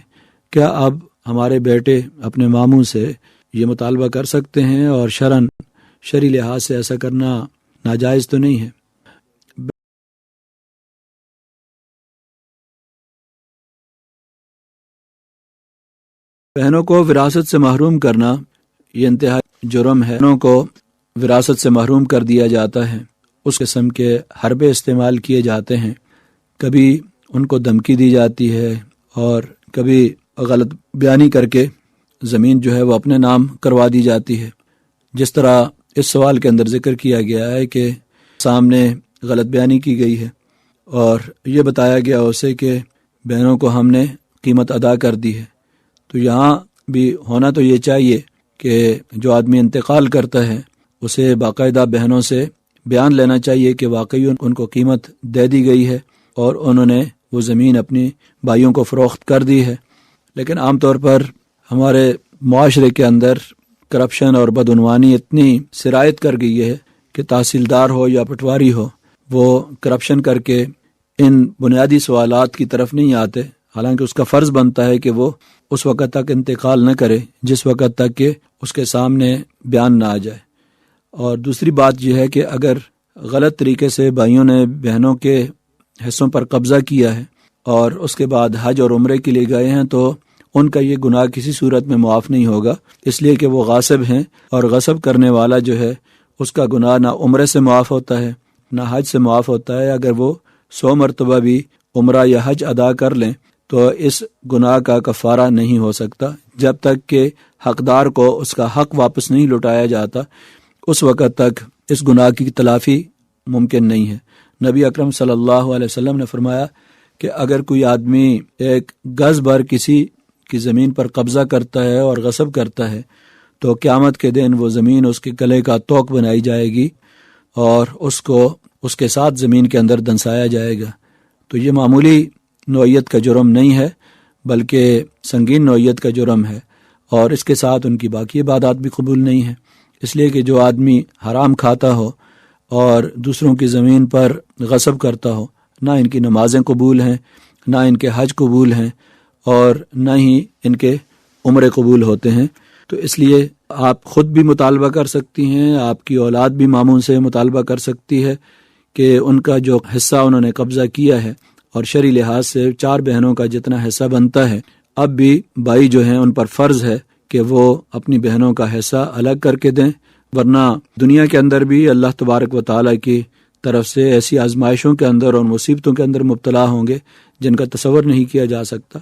کیا اب ہمارے بیٹے اپنے ماموں سے یہ مطالبہ کر سکتے ہیں؟ اور شرعی لحاظ سے ایسا کرنا ناجائز تو نہیں ہے؟ بہنوں کو وراثت سے محروم کرنا یہ انتہائی جرم ہے۔ بہنوں کو وراثت سے محروم کر دیا جاتا ہے، اس قسم کے حربے استعمال کیے جاتے ہیں، کبھی ان کو دھمکی دی جاتی ہے اور کبھی غلط بیانی کر کے زمین جو ہے وہ اپنے نام کروا دی جاتی ہے۔ جس طرح اس سوال کے اندر ذکر کیا گیا ہے کہ سامنے غلط بیانی کی گئی ہے اور یہ بتایا گیا اسے کہ بہنوں کو ہم نے قیمت ادا کر دی ہے، تو یہاں بھی ہونا تو یہ چاہیے کہ جو آدمی انتقال کرتا ہے اسے باقاعدہ بہنوں سے بیان لینا چاہیے کہ واقعی ان کو قیمت دے دی گئی ہے اور انہوں نے وہ زمین اپنی بھائیوں کو فروخت کر دی ہے۔ لیکن عام طور پر ہمارے معاشرے کے اندر کرپشن اور بدعنوانی اتنی سرایت کر گئی ہے کہ تحصیلدار ہو یا پٹواری ہو، وہ کرپشن کر کے ان بنیادی سوالات کی طرف نہیں آتے، حالانکہ اس کا فرض بنتا ہے کہ وہ اس وقت تک انتقال نہ کرے جس وقت تک کہ اس کے سامنے بیان نہ آ جائے۔ اور دوسری بات یہ ہے کہ اگر غلط طریقے سے بھائیوں نے بہنوں کے حصوں پر قبضہ کیا ہے اور اس کے بعد حج اور عمرے کے لیے گئے ہیں تو ان کا یہ گناہ کسی صورت میں معاف نہیں ہوگا، اس لیے کہ وہ غاصب ہیں، اور غصب کرنے والا جو ہے اس کا گناہ نہ عمرے سے معاف ہوتا ہے نہ حج سے معاف ہوتا ہے۔ اگر وہ 100 مرتبہ بھی عمرہ یا حج ادا کر لیں تو اس گناہ کا کفارہ نہیں ہو سکتا جب تک کہ حقدار کو اس کا حق واپس نہیں لوٹایا جاتا، اس وقت تک اس گناہ کی تلافی ممکن نہیں ہے۔ نبی اکرم صلی اللہ علیہ وسلم نے فرمایا کہ اگر کوئی آدمی ایک گز بھر کسی کی زمین پر قبضہ کرتا ہے اور غصب کرتا ہے تو قیامت کے دن وہ زمین اس کے گلے کا توق بنائی جائے گی اور اس کو اس کے ساتھ زمین کے اندر دنسایا جائے گا۔ تو یہ معمولی نوعیت کا جرم نہیں ہے بلکہ سنگین نوعیت کا جرم ہے، اور اس کے ساتھ ان کی باقی عبادات بھی قبول نہیں ہیں، اس لیے کہ جو آدمی حرام کھاتا ہو اور دوسروں کی زمین پر غصب کرتا ہو، نہ ان کی نمازیں قبول ہیں، نہ ان کے حج قبول ہیں، اور نہ ہی ان کے عمرے قبول ہوتے ہیں۔ تو اس لیے آپ خود بھی مطالبہ کر سکتی ہیں، آپ کی اولاد بھی مامون سے مطالبہ کر سکتی ہے کہ ان کا جو حصہ انہوں نے قبضہ کیا ہے، اور شرعی لحاظ سے 4 بہنوں کا جتنا حصہ بنتا ہے، اب بھی بھائی جو ہیں ان پر فرض ہے کہ وہ اپنی بہنوں کا حصہ الگ کر کے دیں، ورنہ دنیا کے اندر بھی اللہ تبارک و تعالیٰ کی طرف سے ایسی آزمائشوں کے اندر اور مصیبتوں کے اندر مبتلا ہوں گے جن کا تصور نہیں کیا جا سکتا،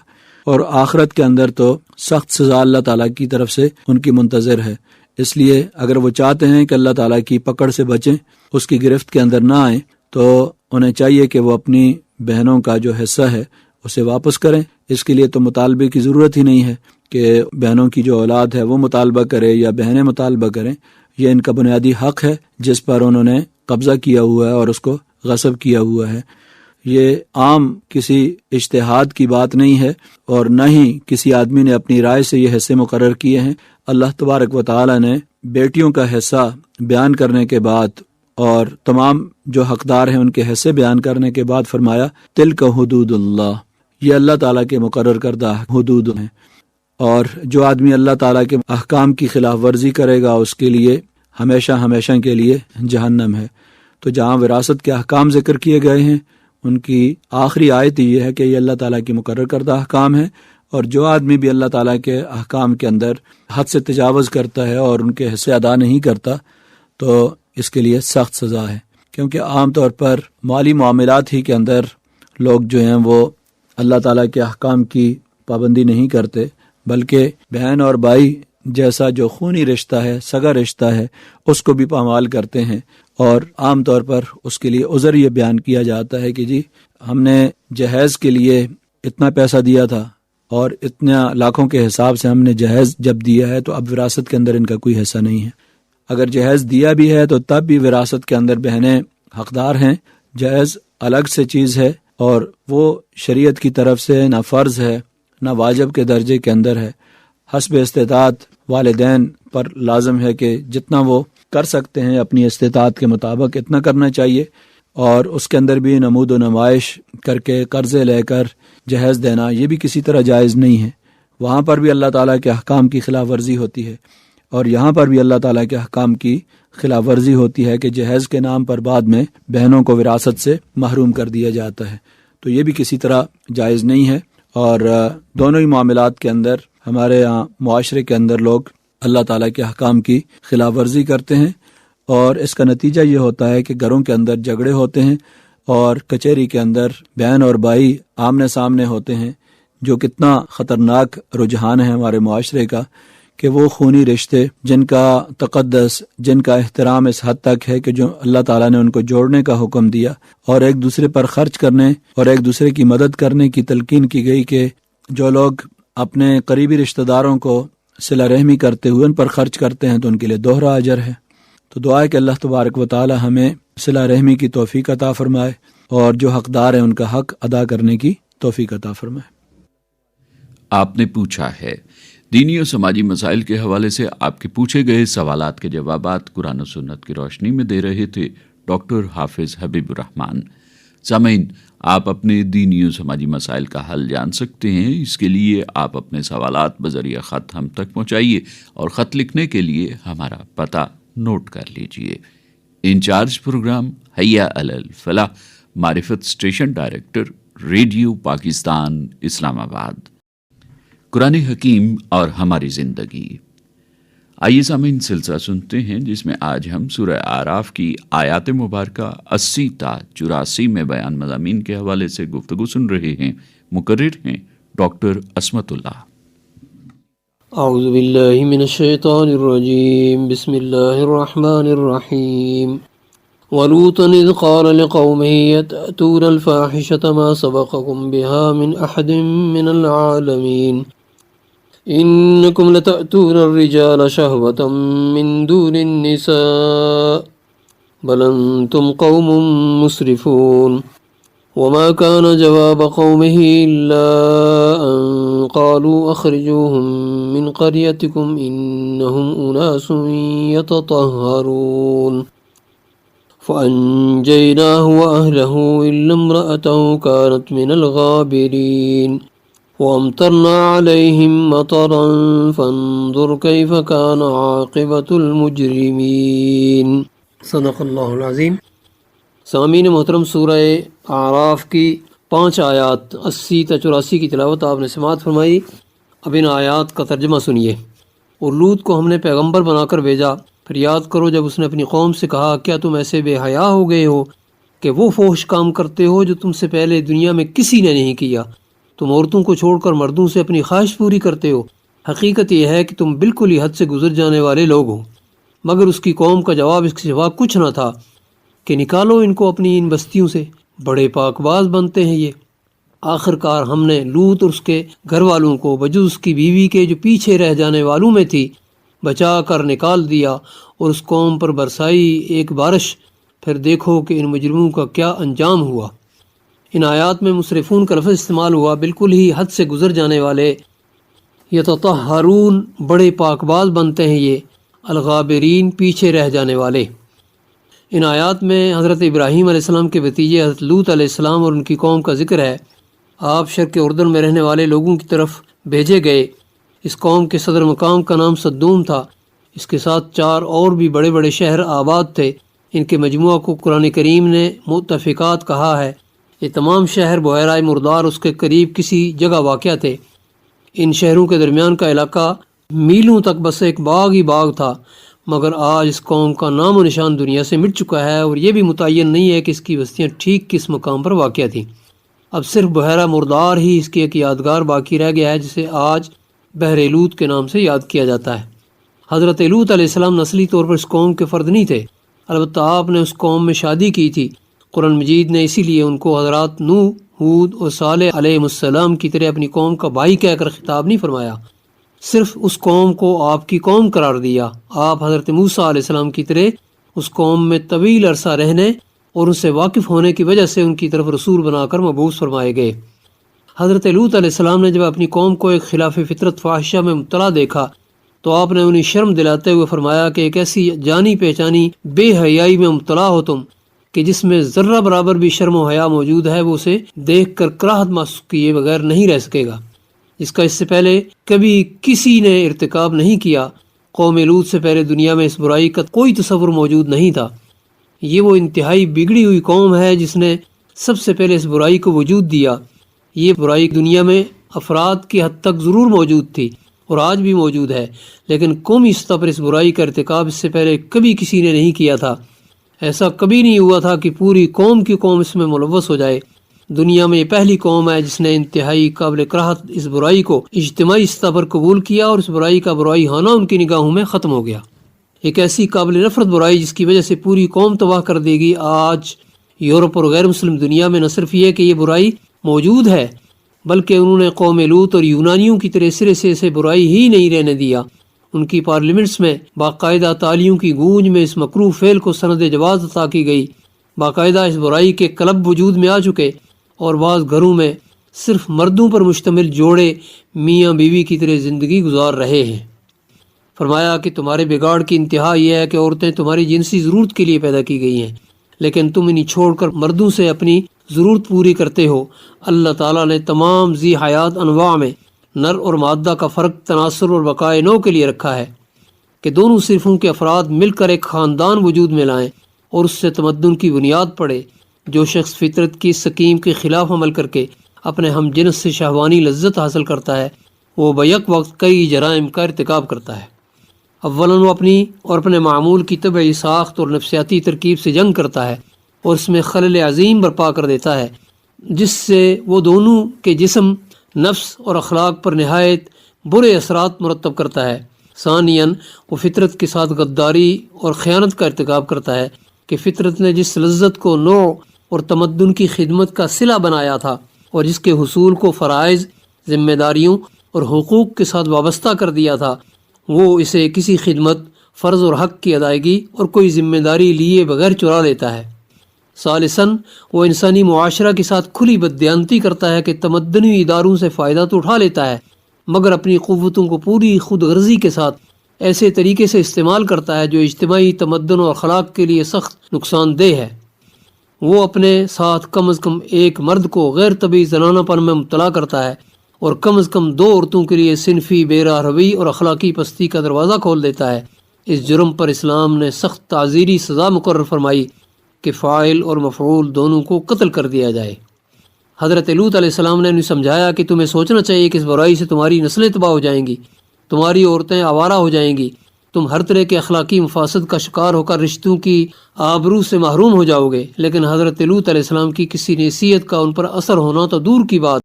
اور آخرت کے اندر تو سخت سزا اللہ تعالیٰ کی طرف سے ان کی منتظر ہے۔ اس لیے اگر وہ چاہتے ہیں کہ اللہ تعالیٰ کی پکڑ سے بچیں، اس کی گرفت کے اندر نہ آئیں، تو انہیں چاہیے کہ وہ اپنی بہنوں کا جو حصہ ہے اسے واپس کریں۔ اس کے لیے تو مطالبے کی ضرورت ہی نہیں ہے کہ بہنوں کی جو اولاد ہے وہ مطالبہ کرے یا بہنیں مطالبہ کریں، یہ ان کا بنیادی حق ہے جس پر انہوں نے قبضہ کیا ہوا ہے اور اس کو غصب کیا ہوا ہے۔ یہ عام کسی اجتہاد کی بات نہیں ہے، اور نہ ہی کسی آدمی نے اپنی رائے سے یہ حصے مقرر کیے ہیں۔ اللہ تبارک و تعالی نے بیٹیوں کا حصہ بیان کرنے کے بعد اور تمام جو حقدار ہیں ان کے حصے بیان کرنے کے بعد فرمایا تلک حدود اللہ، یہ اللہ تعالیٰ کے مقرر کردہ حدود ہیں، اور جو آدمی اللہ تعالیٰ کے احکام کی خلاف ورزی کرے گا اس کے لیے ہمیشہ ہمیشہ کے لیے جہنم ہے۔ تو جہاں وراثت کے احکام ذکر کیے گئے ہیں ان کی آخری آیت یہ ہے کہ یہ اللہ تعالیٰ کی مقرر کردہ احکام ہے، اور جو آدمی بھی اللہ تعالیٰ کے احکام کے اندر حد سے تجاوز کرتا ہے اور ان کے حصے ادا نہیں کرتا تو اس کے لیے سخت سزا ہے، کیونکہ عام طور پر مالی معاملات ہی کے اندر لوگ جو ہیں وہ اللہ تعالیٰ کے احکام کی پابندی نہیں کرتے، بلکہ بہن اور بھائی جیسا جو خونی رشتہ ہے، سگا رشتہ ہے، اس کو بھی پامال کرتے ہیں، اور عام طور پر اس کے لیے عذر یہ بیان کیا جاتا ہے کہ جی ہم نے جہیز کے لیے اتنا پیسہ دیا تھا اور اتنا لاکھوں کے حساب سے ہم نے جہیز جب دیا ہے تو اب وراثت کے اندر ان کا کوئی حصہ نہیں ہے۔ اگر جہیز دیا بھی ہے تو تب بھی وراثت کے اندر بہنیں حقدار ہیں۔ جہیز الگ سے چیز ہے اور وہ شریعت کی طرف سے نہ فرض ہے نہ واجب کے درجے کے اندر ہے۔ حسب استطاعت والدین پر لازم ہے کہ جتنا وہ کر سکتے ہیں اپنی استطاعت کے مطابق اتنا کرنا چاہیے، اور اس کے اندر بھی نمود و نمائش کر کے قرضے لے کر جہیز دینا یہ بھی کسی طرح جائز نہیں ہے۔ وہاں پر بھی اللہ تعالیٰ کے احکام کی خلاف ورزی ہوتی ہے، اور یہاں پر بھی اللہ تعالیٰ کے احکام کی خلاف ورزی ہوتی ہے کہ جہیز کے نام پر بعد میں بہنوں کو وراثت سے محروم کر دیا جاتا ہے، تو یہ بھی کسی طرح جائز نہیں ہے۔ اور دونوں ہی معاملات کے اندر ہمارے یہاں معاشرے کے اندر لوگ اللہ تعالیٰ کے احکام کی خلاف ورزی کرتے ہیں، اور اس کا نتیجہ یہ ہوتا ہے کہ گھروں کے اندر جھگڑے ہوتے ہیں اور کچہری کے اندر بہن اور بھائی آمنے سامنے ہوتے ہیں، جو کتنا خطرناک رجحان ہے ہمارے معاشرے کا کہ وہ خونی رشتے جن کا تقدس، جن کا احترام اس حد تک ہے کہ جو اللہ تعالیٰ نے ان کو جوڑنے کا حکم دیا اور ایک دوسرے پر خرچ کرنے اور ایک دوسرے کی مدد کرنے کی تلقین کی گئی کہ جو لوگ اپنے قریبی رشتہ داروں کو صلہ رحمی کرتے ہوئے ان پر خرچ کرتے ہیں تو ان کے لیے دوہرا اجر ہے۔ تو دعا ہے کہ اللہ تبارک و تعالی ہمیں صلہ رحمی کی توفیق عطا فرمائے اور جو حقدار ہیں ان کا حق ادا کرنے کی توفیق عطا فرمائے۔ آپ نے پوچھا ہے، دینی و سماجی مسائل کے حوالے سے آپ کے پوچھے گئے سوالات کے جوابات قرآن و سنت کی روشنی میں دے رہے تھے ڈاکٹر حافظ حبیب الرحمان۔ سامعین، آپ اپنے دینی و سماجی مسائل کا حل جان سکتے ہیں۔ اس کے لیے آپ اپنے سوالات بذریعہ خط ہم تک پہنچائیے، اور خط لکھنے کے لیے ہمارا پتہ نوٹ کر لیجئے۔ انچارج پروگرام حیا علی الفلاح، معرفت اسٹیشن ڈائریکٹر ریڈیو پاکستان اسلام آباد۔ قرآن حکیم اور ہماری زندگی۔ آئیے سامعین، سلسلہ سنتے ہیں جس میں آج ہم سورہ اعراف کی آیات مبارکہ 80 تا 84 میں بیان مضامین کے حوالے سے گفتگو سن رہے ہیں۔ مقرر ہیں ڈاکٹر عصمت اللہ۔ اعوذ باللہ من الشیطان الرجیم، بسم اللہ الرحمن الرحیم۔ وَلُوطًا إِذْ قَالَ لِقَوْمِهِ يَأْتُونَ الْفَاحِشَةَ مَا سَبَقَكُم بِهَا مِنْ أَحَدٍ مِّنَ الْعَالَمِينَ إِنَّكُمْ لَتَأْتُونَ الرِّجَالَ شَهْوَةً مِّن دُونِ النِّسَاءِ بَلْ أَنتُمْ قَوْمٌ مُّسْرِفُونَ وما كان جواب قومه إلا أن قالوا أخرجوهم من قريتكم إنهم أناس يتطهرون فأنجيناه وأهله إلا امرأته كانت من الغابرين وأمطرنا عليهم مطرا فانظر كيف كان عاقبة المجرمين۔ صدق اللہ العظیم۔ سامعین محترم، سورہ اعراف کی 5 آیات 80 تا 84 کی تلاوت آپ نے سماعت فرمائی۔ اب ان آیات کا ترجمہ سنیے۔ اور لوط کو ہم نے پیغمبر بنا کر بھیجا، پھر یاد کرو جب اس نے اپنی قوم سے کہا، کیا تم ایسے بے حیا ہو گئے ہو کہ وہ فحش کام کرتے ہو جو تم سے پہلے دنیا میں کسی نے نہیں کیا؟ تم عورتوں کو چھوڑ کر مردوں سے اپنی خواہش پوری کرتے ہو۔ حقیقت یہ ہے کہ تم بالکل ہی حد سے گزر جانے والے لوگ ہو۔ مگر اس کی قوم کا جواب اس کے سوا کچھ نہ تھا کہ نکالو ان کو اپنی ان بستیوں سے، بڑے پاک باز بنتے ہیں یہ۔ آخر کار ہم نے لوط اور اس کے گھر والوں کو بجز اس کی بیوی کے جو پیچھے رہ جانے والوں میں تھی بچا کر نکال دیا اور اس قوم پر برسائی ایک بارش۔ پھر دیکھو کہ ان مجرموں کا کیا انجام ہوا۔ ان آیات میں مسرفون کا لفظ استعمال ہوا، بالکل ہی حد سے گزر جانے والے۔ یتطہرون، بڑے پاک باز بنتے ہیں یہ۔ الغابرین، پیچھے رہ جانے والے۔ ان آیات میں حضرت ابراہیم علیہ السلام کے بھتیجے حضرت لوط علیہ السلام اور ان کی قوم کا ذکر ہے۔ آپ شرق اردن میں رہنے والے لوگوں کی طرف بھیجے گئے۔ اس قوم کے صدر مقام کا نام صدوم تھا۔ اس کے ساتھ 4 اور بھی بڑے بڑے شہر آباد تھے۔ ان کے مجموعہ کو قرآن کریم نے متفقات کہا ہے۔ یہ تمام شہر بحیرہ مردار اس کے قریب کسی جگہ واقع تھے۔ ان شہروں کے درمیان کا علاقہ میلوں تک بس ایک باغ ہی باغ تھا، مگر آج اس قوم کا نام و نشان دنیا سے مٹ چکا ہے، اور یہ بھی متعین نہیں ہے کہ اس کی بستیاں ٹھیک کس مقام پر واقع تھیں۔ اب صرف بحیرہ مردار ہی اس کی ایک یادگار باقی رہ گیا ہے، جسے آج بحر لوط کے نام سے یاد کیا جاتا ہے۔ حضرت لوط علیہ السلام نسلی طور پر اس قوم کے فرد نہیں تھے، البتہ آپ نے اس قوم میں شادی کی تھی۔ قرآن مجید نے اسی لیے ان کو حضرات نوح، ہود اور صالح علیہ السلام کی طرح اپنی قوم کا بھائی کہہ کر خطاب نہیں فرمایا، صرف اس قوم کو آپ کی قوم قرار دیا۔ آپ حضرت موسیٰ علیہ السلام کی طرح اس قوم میں طویل عرصہ رہنے اور ان سے واقف ہونے کی وجہ سے ان کی طرف رسول بنا کر مبعوث فرمائے گئے۔ حضرت لوط علیہ السلام نے جب اپنی قوم کو ایک خلاف فطرت فاحشہ میں مبتلا دیکھا تو آپ نے انہیں شرم دلاتے ہوئے فرمایا کہ ایک ایسی جانی پہچانی بے حیائی میں مبتلا ہو تم کہ جس میں ذرہ برابر بھی شرم و حیا موجود ہے، وہ اسے دیکھ کر کراہت محسوس کیے بغیر نہیں رہ سکے گا، جس کا اس سے پہلے کبھی کسی نے ارتکاب نہیں کیا۔ قوم لوط سے پہلے دنیا میں اس برائی کا کوئی تصور موجود نہیں تھا۔ یہ وہ انتہائی بگڑی ہوئی قوم ہے جس نے سب سے پہلے اس برائی کو وجود دیا۔ یہ برائی دنیا میں افراد کی حد تک ضرور موجود تھی اور آج بھی موجود ہے، لیکن قومی سطح پر اس برائی کا ارتکاب اس سے پہلے کبھی کسی نے نہیں کیا تھا۔ ایسا کبھی نہیں ہوا تھا کہ پوری قوم کی قوم اس میں ملوث ہو جائے۔ دنیا میں یہ پہلی قوم ہے جس نے انتہائی قابل کراہت اس برائی کو اجتماعی سطح پر قبول کیا، اور اس برائی کا برائی ہونا ان کی نگاہوں میں ختم ہو گیا۔ ایک ایسی قابل نفرت برائی جس کی وجہ سے پوری قوم تباہ کر دے گی۔ آج یورپ اور غیر مسلم دنیا میں نہ صرف یہ کہ یہ برائی موجود ہے، بلکہ انہوں نے قوم لوط اور یونانیوں کی طرح سرے سے اسے برائی ہی نہیں رہنے دیا۔ ان کی پارلیمنٹس میں باقاعدہ تالیوں کی گونج میں اس مکروہ فعل کو سند جواز عطا کی گئی۔ باقاعدہ اس برائی کے کلب وجود میں آ چکے، اور بعض گھروں میں صرف مردوں پر مشتمل جوڑے میاں بیوی کی طرح زندگی گزار رہے ہیں۔ فرمایا کہ تمہارے بگاڑ کی انتہا یہ ہے کہ عورتیں تمہاری جنسی ضرورت کے لیے پیدا کی گئی ہیں، لیکن تم انہیں چھوڑ کر مردوں سے اپنی ضرورت پوری کرتے ہو۔ اللہ تعالیٰ نے تمام ذی حیات انواع میں نر اور مادہ کا فرق تناسل اور بقائے نو کے لیے رکھا ہے کہ دونوں صنفوں کے افراد مل کر ایک خاندان وجود میں لائیں اور اس سے تمدن کی بنیاد پڑے۔ جو شخص فطرت کی سکیم کے خلاف عمل کر کے اپنے ہم جنس سے شہوانی لذت حاصل کرتا ہے وہ بیک وقت کئی جرائم کا ارتکاب کرتا ہے۔ اولاً وہ اپنی اور اپنے معمول کی طبعی ساخت اور نفسیاتی ترکیب سے جنگ کرتا ہے اور اس میں خلل عظیم برپا کر دیتا ہے، جس سے وہ دونوں کے جسم، نفس اور اخلاق پر نہایت برے اثرات مرتب کرتا ہے۔ ثانیاً وہ فطرت کے ساتھ غداری اور خیانت کا ارتکاب کرتا ہے کہ فطرت نے جس لذت کو نوع اور تمدن کی خدمت کا صلہ بنایا تھا اور جس کے حصول کو فرائض، ذمہ داریوں اور حقوق کے ساتھ وابستہ کر دیا تھا، وہ اسے کسی خدمت، فرض اور حق کی ادائیگی اور کوئی ذمہ داری لیے بغیر چرا لیتا ہے۔ ثالثاً وہ انسانی معاشرہ کے ساتھ کھلی بددیانتی کرتا ہے کہ تمدنی اداروں سے فائدہ تو اٹھا لیتا ہے مگر اپنی قوتوں کو پوری خود غرضی کے ساتھ ایسے طریقے سے استعمال کرتا ہے جو اجتماعی تمدن اور اخلاق کے لیے سخت نقصان دہ ہے۔ وہ اپنے ساتھ کم از کم ایک مرد کو غیر طبعی زنانہ پن میں مبتلا کرتا ہے اور کم از کم 2 عورتوں کے لیے صنفی بے راہ روی اور اخلاقی پستی کا دروازہ کھول دیتا ہے۔ اس جرم پر اسلام نے سخت تعزیری سزا مقرر فرمائی کہ فاعل اور مفعول دونوں کو قتل کر دیا جائے۔ حضرت لوط علیہ السلام نے انہیں سمجھایا کہ تمہیں سوچنا چاہیے کہ اس برائی سے تمہاری نسلیں تباہ ہو جائیں گی، تمہاری عورتیں آوارہ ہو جائیں گی، تم ہر طرح کے اخلاقی مفاسد کا شکار ہو کر رشتوں کی آبرو سے محروم ہو جاؤ گے۔ لیکن حضرت لوط علیہ السلام کی کسی نصیحت کا ان پر اثر ہونا تو دور کی بات،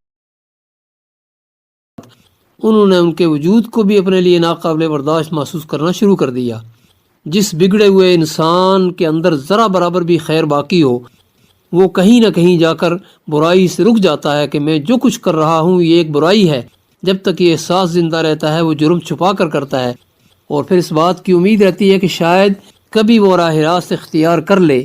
انہوں نے ان کے وجود کو بھی اپنے لیے ناقابل برداشت محسوس کرنا شروع کر دیا۔ جس بگڑے ہوئے انسان کے اندر ذرا برابر بھی خیر باقی ہو وہ کہیں نہ کہیں جا کر برائی سے رک جاتا ہے کہ میں جو کچھ کر رہا ہوں یہ ایک برائی ہے۔ جب تک یہ احساس زندہ رہتا ہے وہ جرم چھپا کر کرتا ہے اور پھر اس بات کی امید رہتی ہے کہ شاید کبھی وہ راہ راست اختیار کر لے،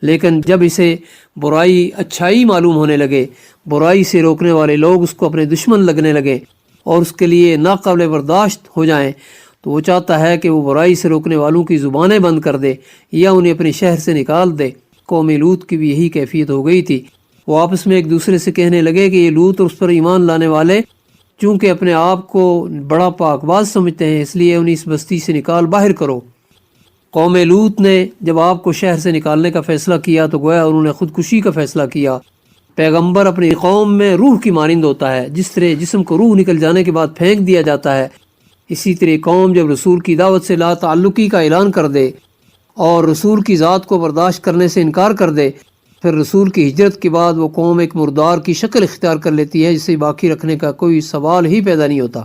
لیکن جب اسے برائی اچھائی معلوم ہونے لگے، برائی سے روکنے والے لوگ اس کو اپنے دشمن لگنے لگے اور اس کے لیے ناقابل برداشت ہو جائیں تو وہ چاہتا ہے کہ وہ برائی سے روکنے والوں کی زبانیں بند کر دے یا انہیں اپنے شہر سے نکال دے۔ قوم لوط کی بھی یہی کیفیت ہو گئی تھی۔ وہ آپس میں ایک دوسرے سے کہنے لگے کہ یہ لوط اور اس پر ایمان لانے والے چونکہ اپنے آپ کو بڑا پاک باز سمجھتے ہیں اس لیے انہیں اس بستی سے نکال باہر کرو۔ قوم لوط نے جب آپ کو شہر سے نکالنے کا فیصلہ کیا تو گویا انہوں نے خودکشی کا فیصلہ کیا۔ پیغمبر اپنی قوم میں روح کی مانند ہوتا ہے، جس طرح جسم کو روح نکل جانے کے بعد پھینک دیا جاتا ہے، اسی طرح قوم جب رسول کی دعوت سے لا تعلقی کا اعلان کر دے اور رسول کی ذات کو برداشت کرنے سے انکار کر دے، پھر رسول کی ہجرت کے بعد وہ قوم ایک مردار کی شکل اختیار کر لیتی ہے جسے باقی رکھنے کا کوئی سوال ہی پیدا نہیں ہوتا۔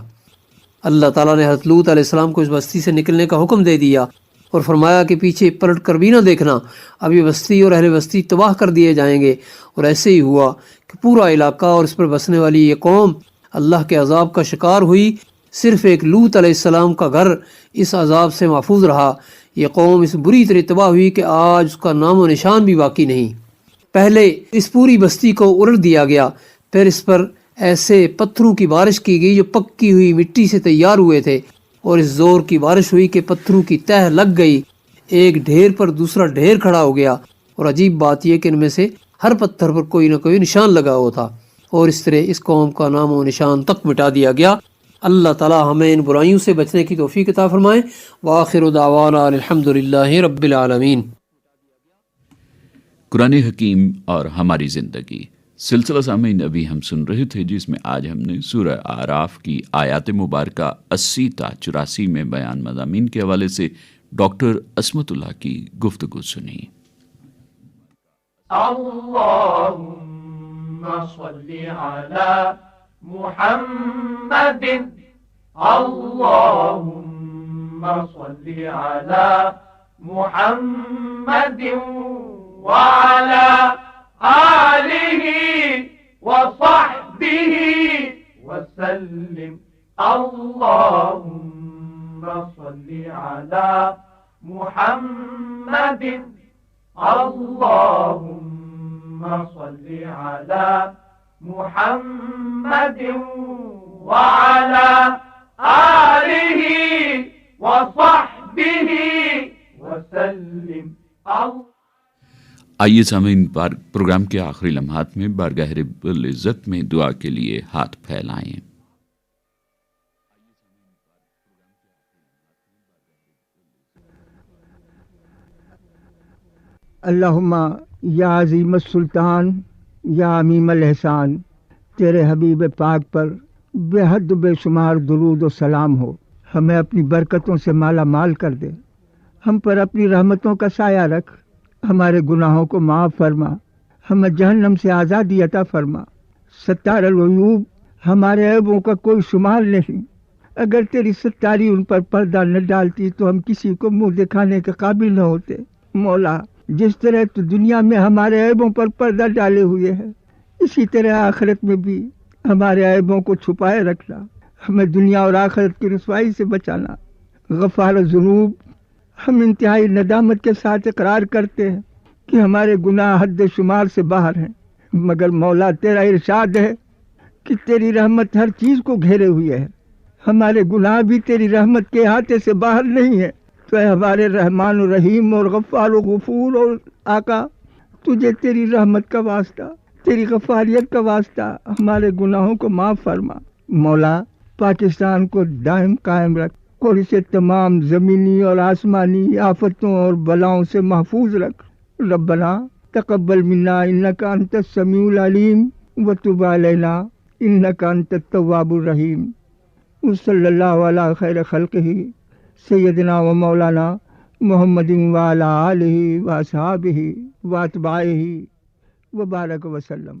اللہ تعالیٰ نے حضرت لوط علیہ السلام کو اس بستی سے نکلنے کا حکم دے دیا اور فرمایا کہ پیچھے پلٹ کر بھی نہ دیکھنا، اب یہ بستی اور اہل بستی تباہ کر دیے جائیں گے۔ اور ایسے ہی ہوا کہ پورا علاقہ اور اس پر بسنے والی یہ قوم اللہ کے عذاب کا شکار ہوئی۔ صرف ایک لوط علیہ السلام کا گھر اس عذاب سے محفوظ رہا۔ یہ قوم اس بری طرح تباہ ہوئی کہ آج اس کا نام و نشان بھی باقی نہیں۔ پہلے اس پوری بستی کو الٹ دیا گیا، پھر اس پر ایسے پتھروں کی بارش کی گئی جو پکی ہوئی مٹی سے تیار ہوئے تھے اور اس زور کی بارش ہوئی کہ پتھروں کی تہ لگ گئی، ایک ڈھیر پر دوسرا ڈھیر کھڑا ہو گیا۔ اور عجیب بات یہ کہ ان میں سے ہر پتھر پر کوئی نہ کوئی نشان لگا ہوا تھا اور اس طرح اس قوم کا نام و نشان تک مٹا دیا گیا۔ اللہ تعالی ہمیں ان برائیوں سے بچنے کی توفیق عطا فرمائے۔ وآخر دعوانا الحمدللہ رب العالمین۔ قرآن حکیم اور ہماری زندگی سلسلہ سامعین ابھی ہم سن رہے تھے، جس میں آج ہم نے سورہ اعراف کی آیات مبارکہ 80 تا 84 میں بیان مضامین کے حوالے سے ڈاکٹر عصمت اللہ کی گفتگو سنی۔ اللهم صل على محمد اللهم صل على محمد وعلى آله وصحبه وسلم اللهم صل على محمد اللهم صل على محمد وعلى آله وصحبه وسلم۔ آئیے سامعین، پروگرام کے آخری لمحات میں بارگاہ رب العزت میں دعا کے لیے ہاتھ پھیلائیں۔ اللہم یا عظیم السلطان یا عمیم الاحسان، تیرے حبیب پاک پر بے حد و بے شمار درود و سلام ہو۔ ہمیں اپنی برکتوں سے مالا مال کر دے، ہم پر اپنی رحمتوں کا سایہ رکھ، ہمارے گناہوں کو معاف فرما، ہمیں جہنم سے آزادی عطا فرما۔ ستار العیوب، ہمارے عیبوں کا کوئی شمار نہیں، اگر تیری ستاری ان پر پردہ نہ ڈالتی تو ہم کسی کو منہ دکھانے کے قابل نہ ہوتے۔ مولا، جس طرح تو دنیا میں ہمارے عیبوں پر پردہ ڈالے ہوئے ہے، اسی طرح آخرت میں بھی ہمارے عیبوں کو چھپائے رکھنا، ہمیں دنیا اور آخرت کی رسوائی سے بچانا۔ غفار الذنوب، ہم انتہائی ندامت کے ساتھ اقرار کرتے ہیں کہ ہمارے گناہ حد شمار سے باہر ہیں، مگر مولا تیرا ارشاد ہے کہ تیری رحمت ہر چیز کو گھیرے ہوئے ہے، ہمارے گناہ بھی تیری رحمت کے احاطے سے باہر نہیں ہے۔ تو اے ہمارے رحمان و رحیم اور غفار و غفور اور آقا، تجھے تیری رحمت کا واسطہ، تیری غفاریت کا واسطہ ہمارے گناہوں کو معاف فرما۔ مولا، پاکستان کو دائم قائم رکھ اور اسے تمام زمینی اور آسمانی آفتوں اور بلاؤں سے محفوظ رکھ۔ ربنا تقبل منا انک انت السمیع العلیم وتب علینا انک انت التواب الرحیم۔ وصلی اللہ علی خیر خلقہ سیدنا و مولانا محمد وعلی آلہ واصحابہ واتباعہ وبارک وسلم۔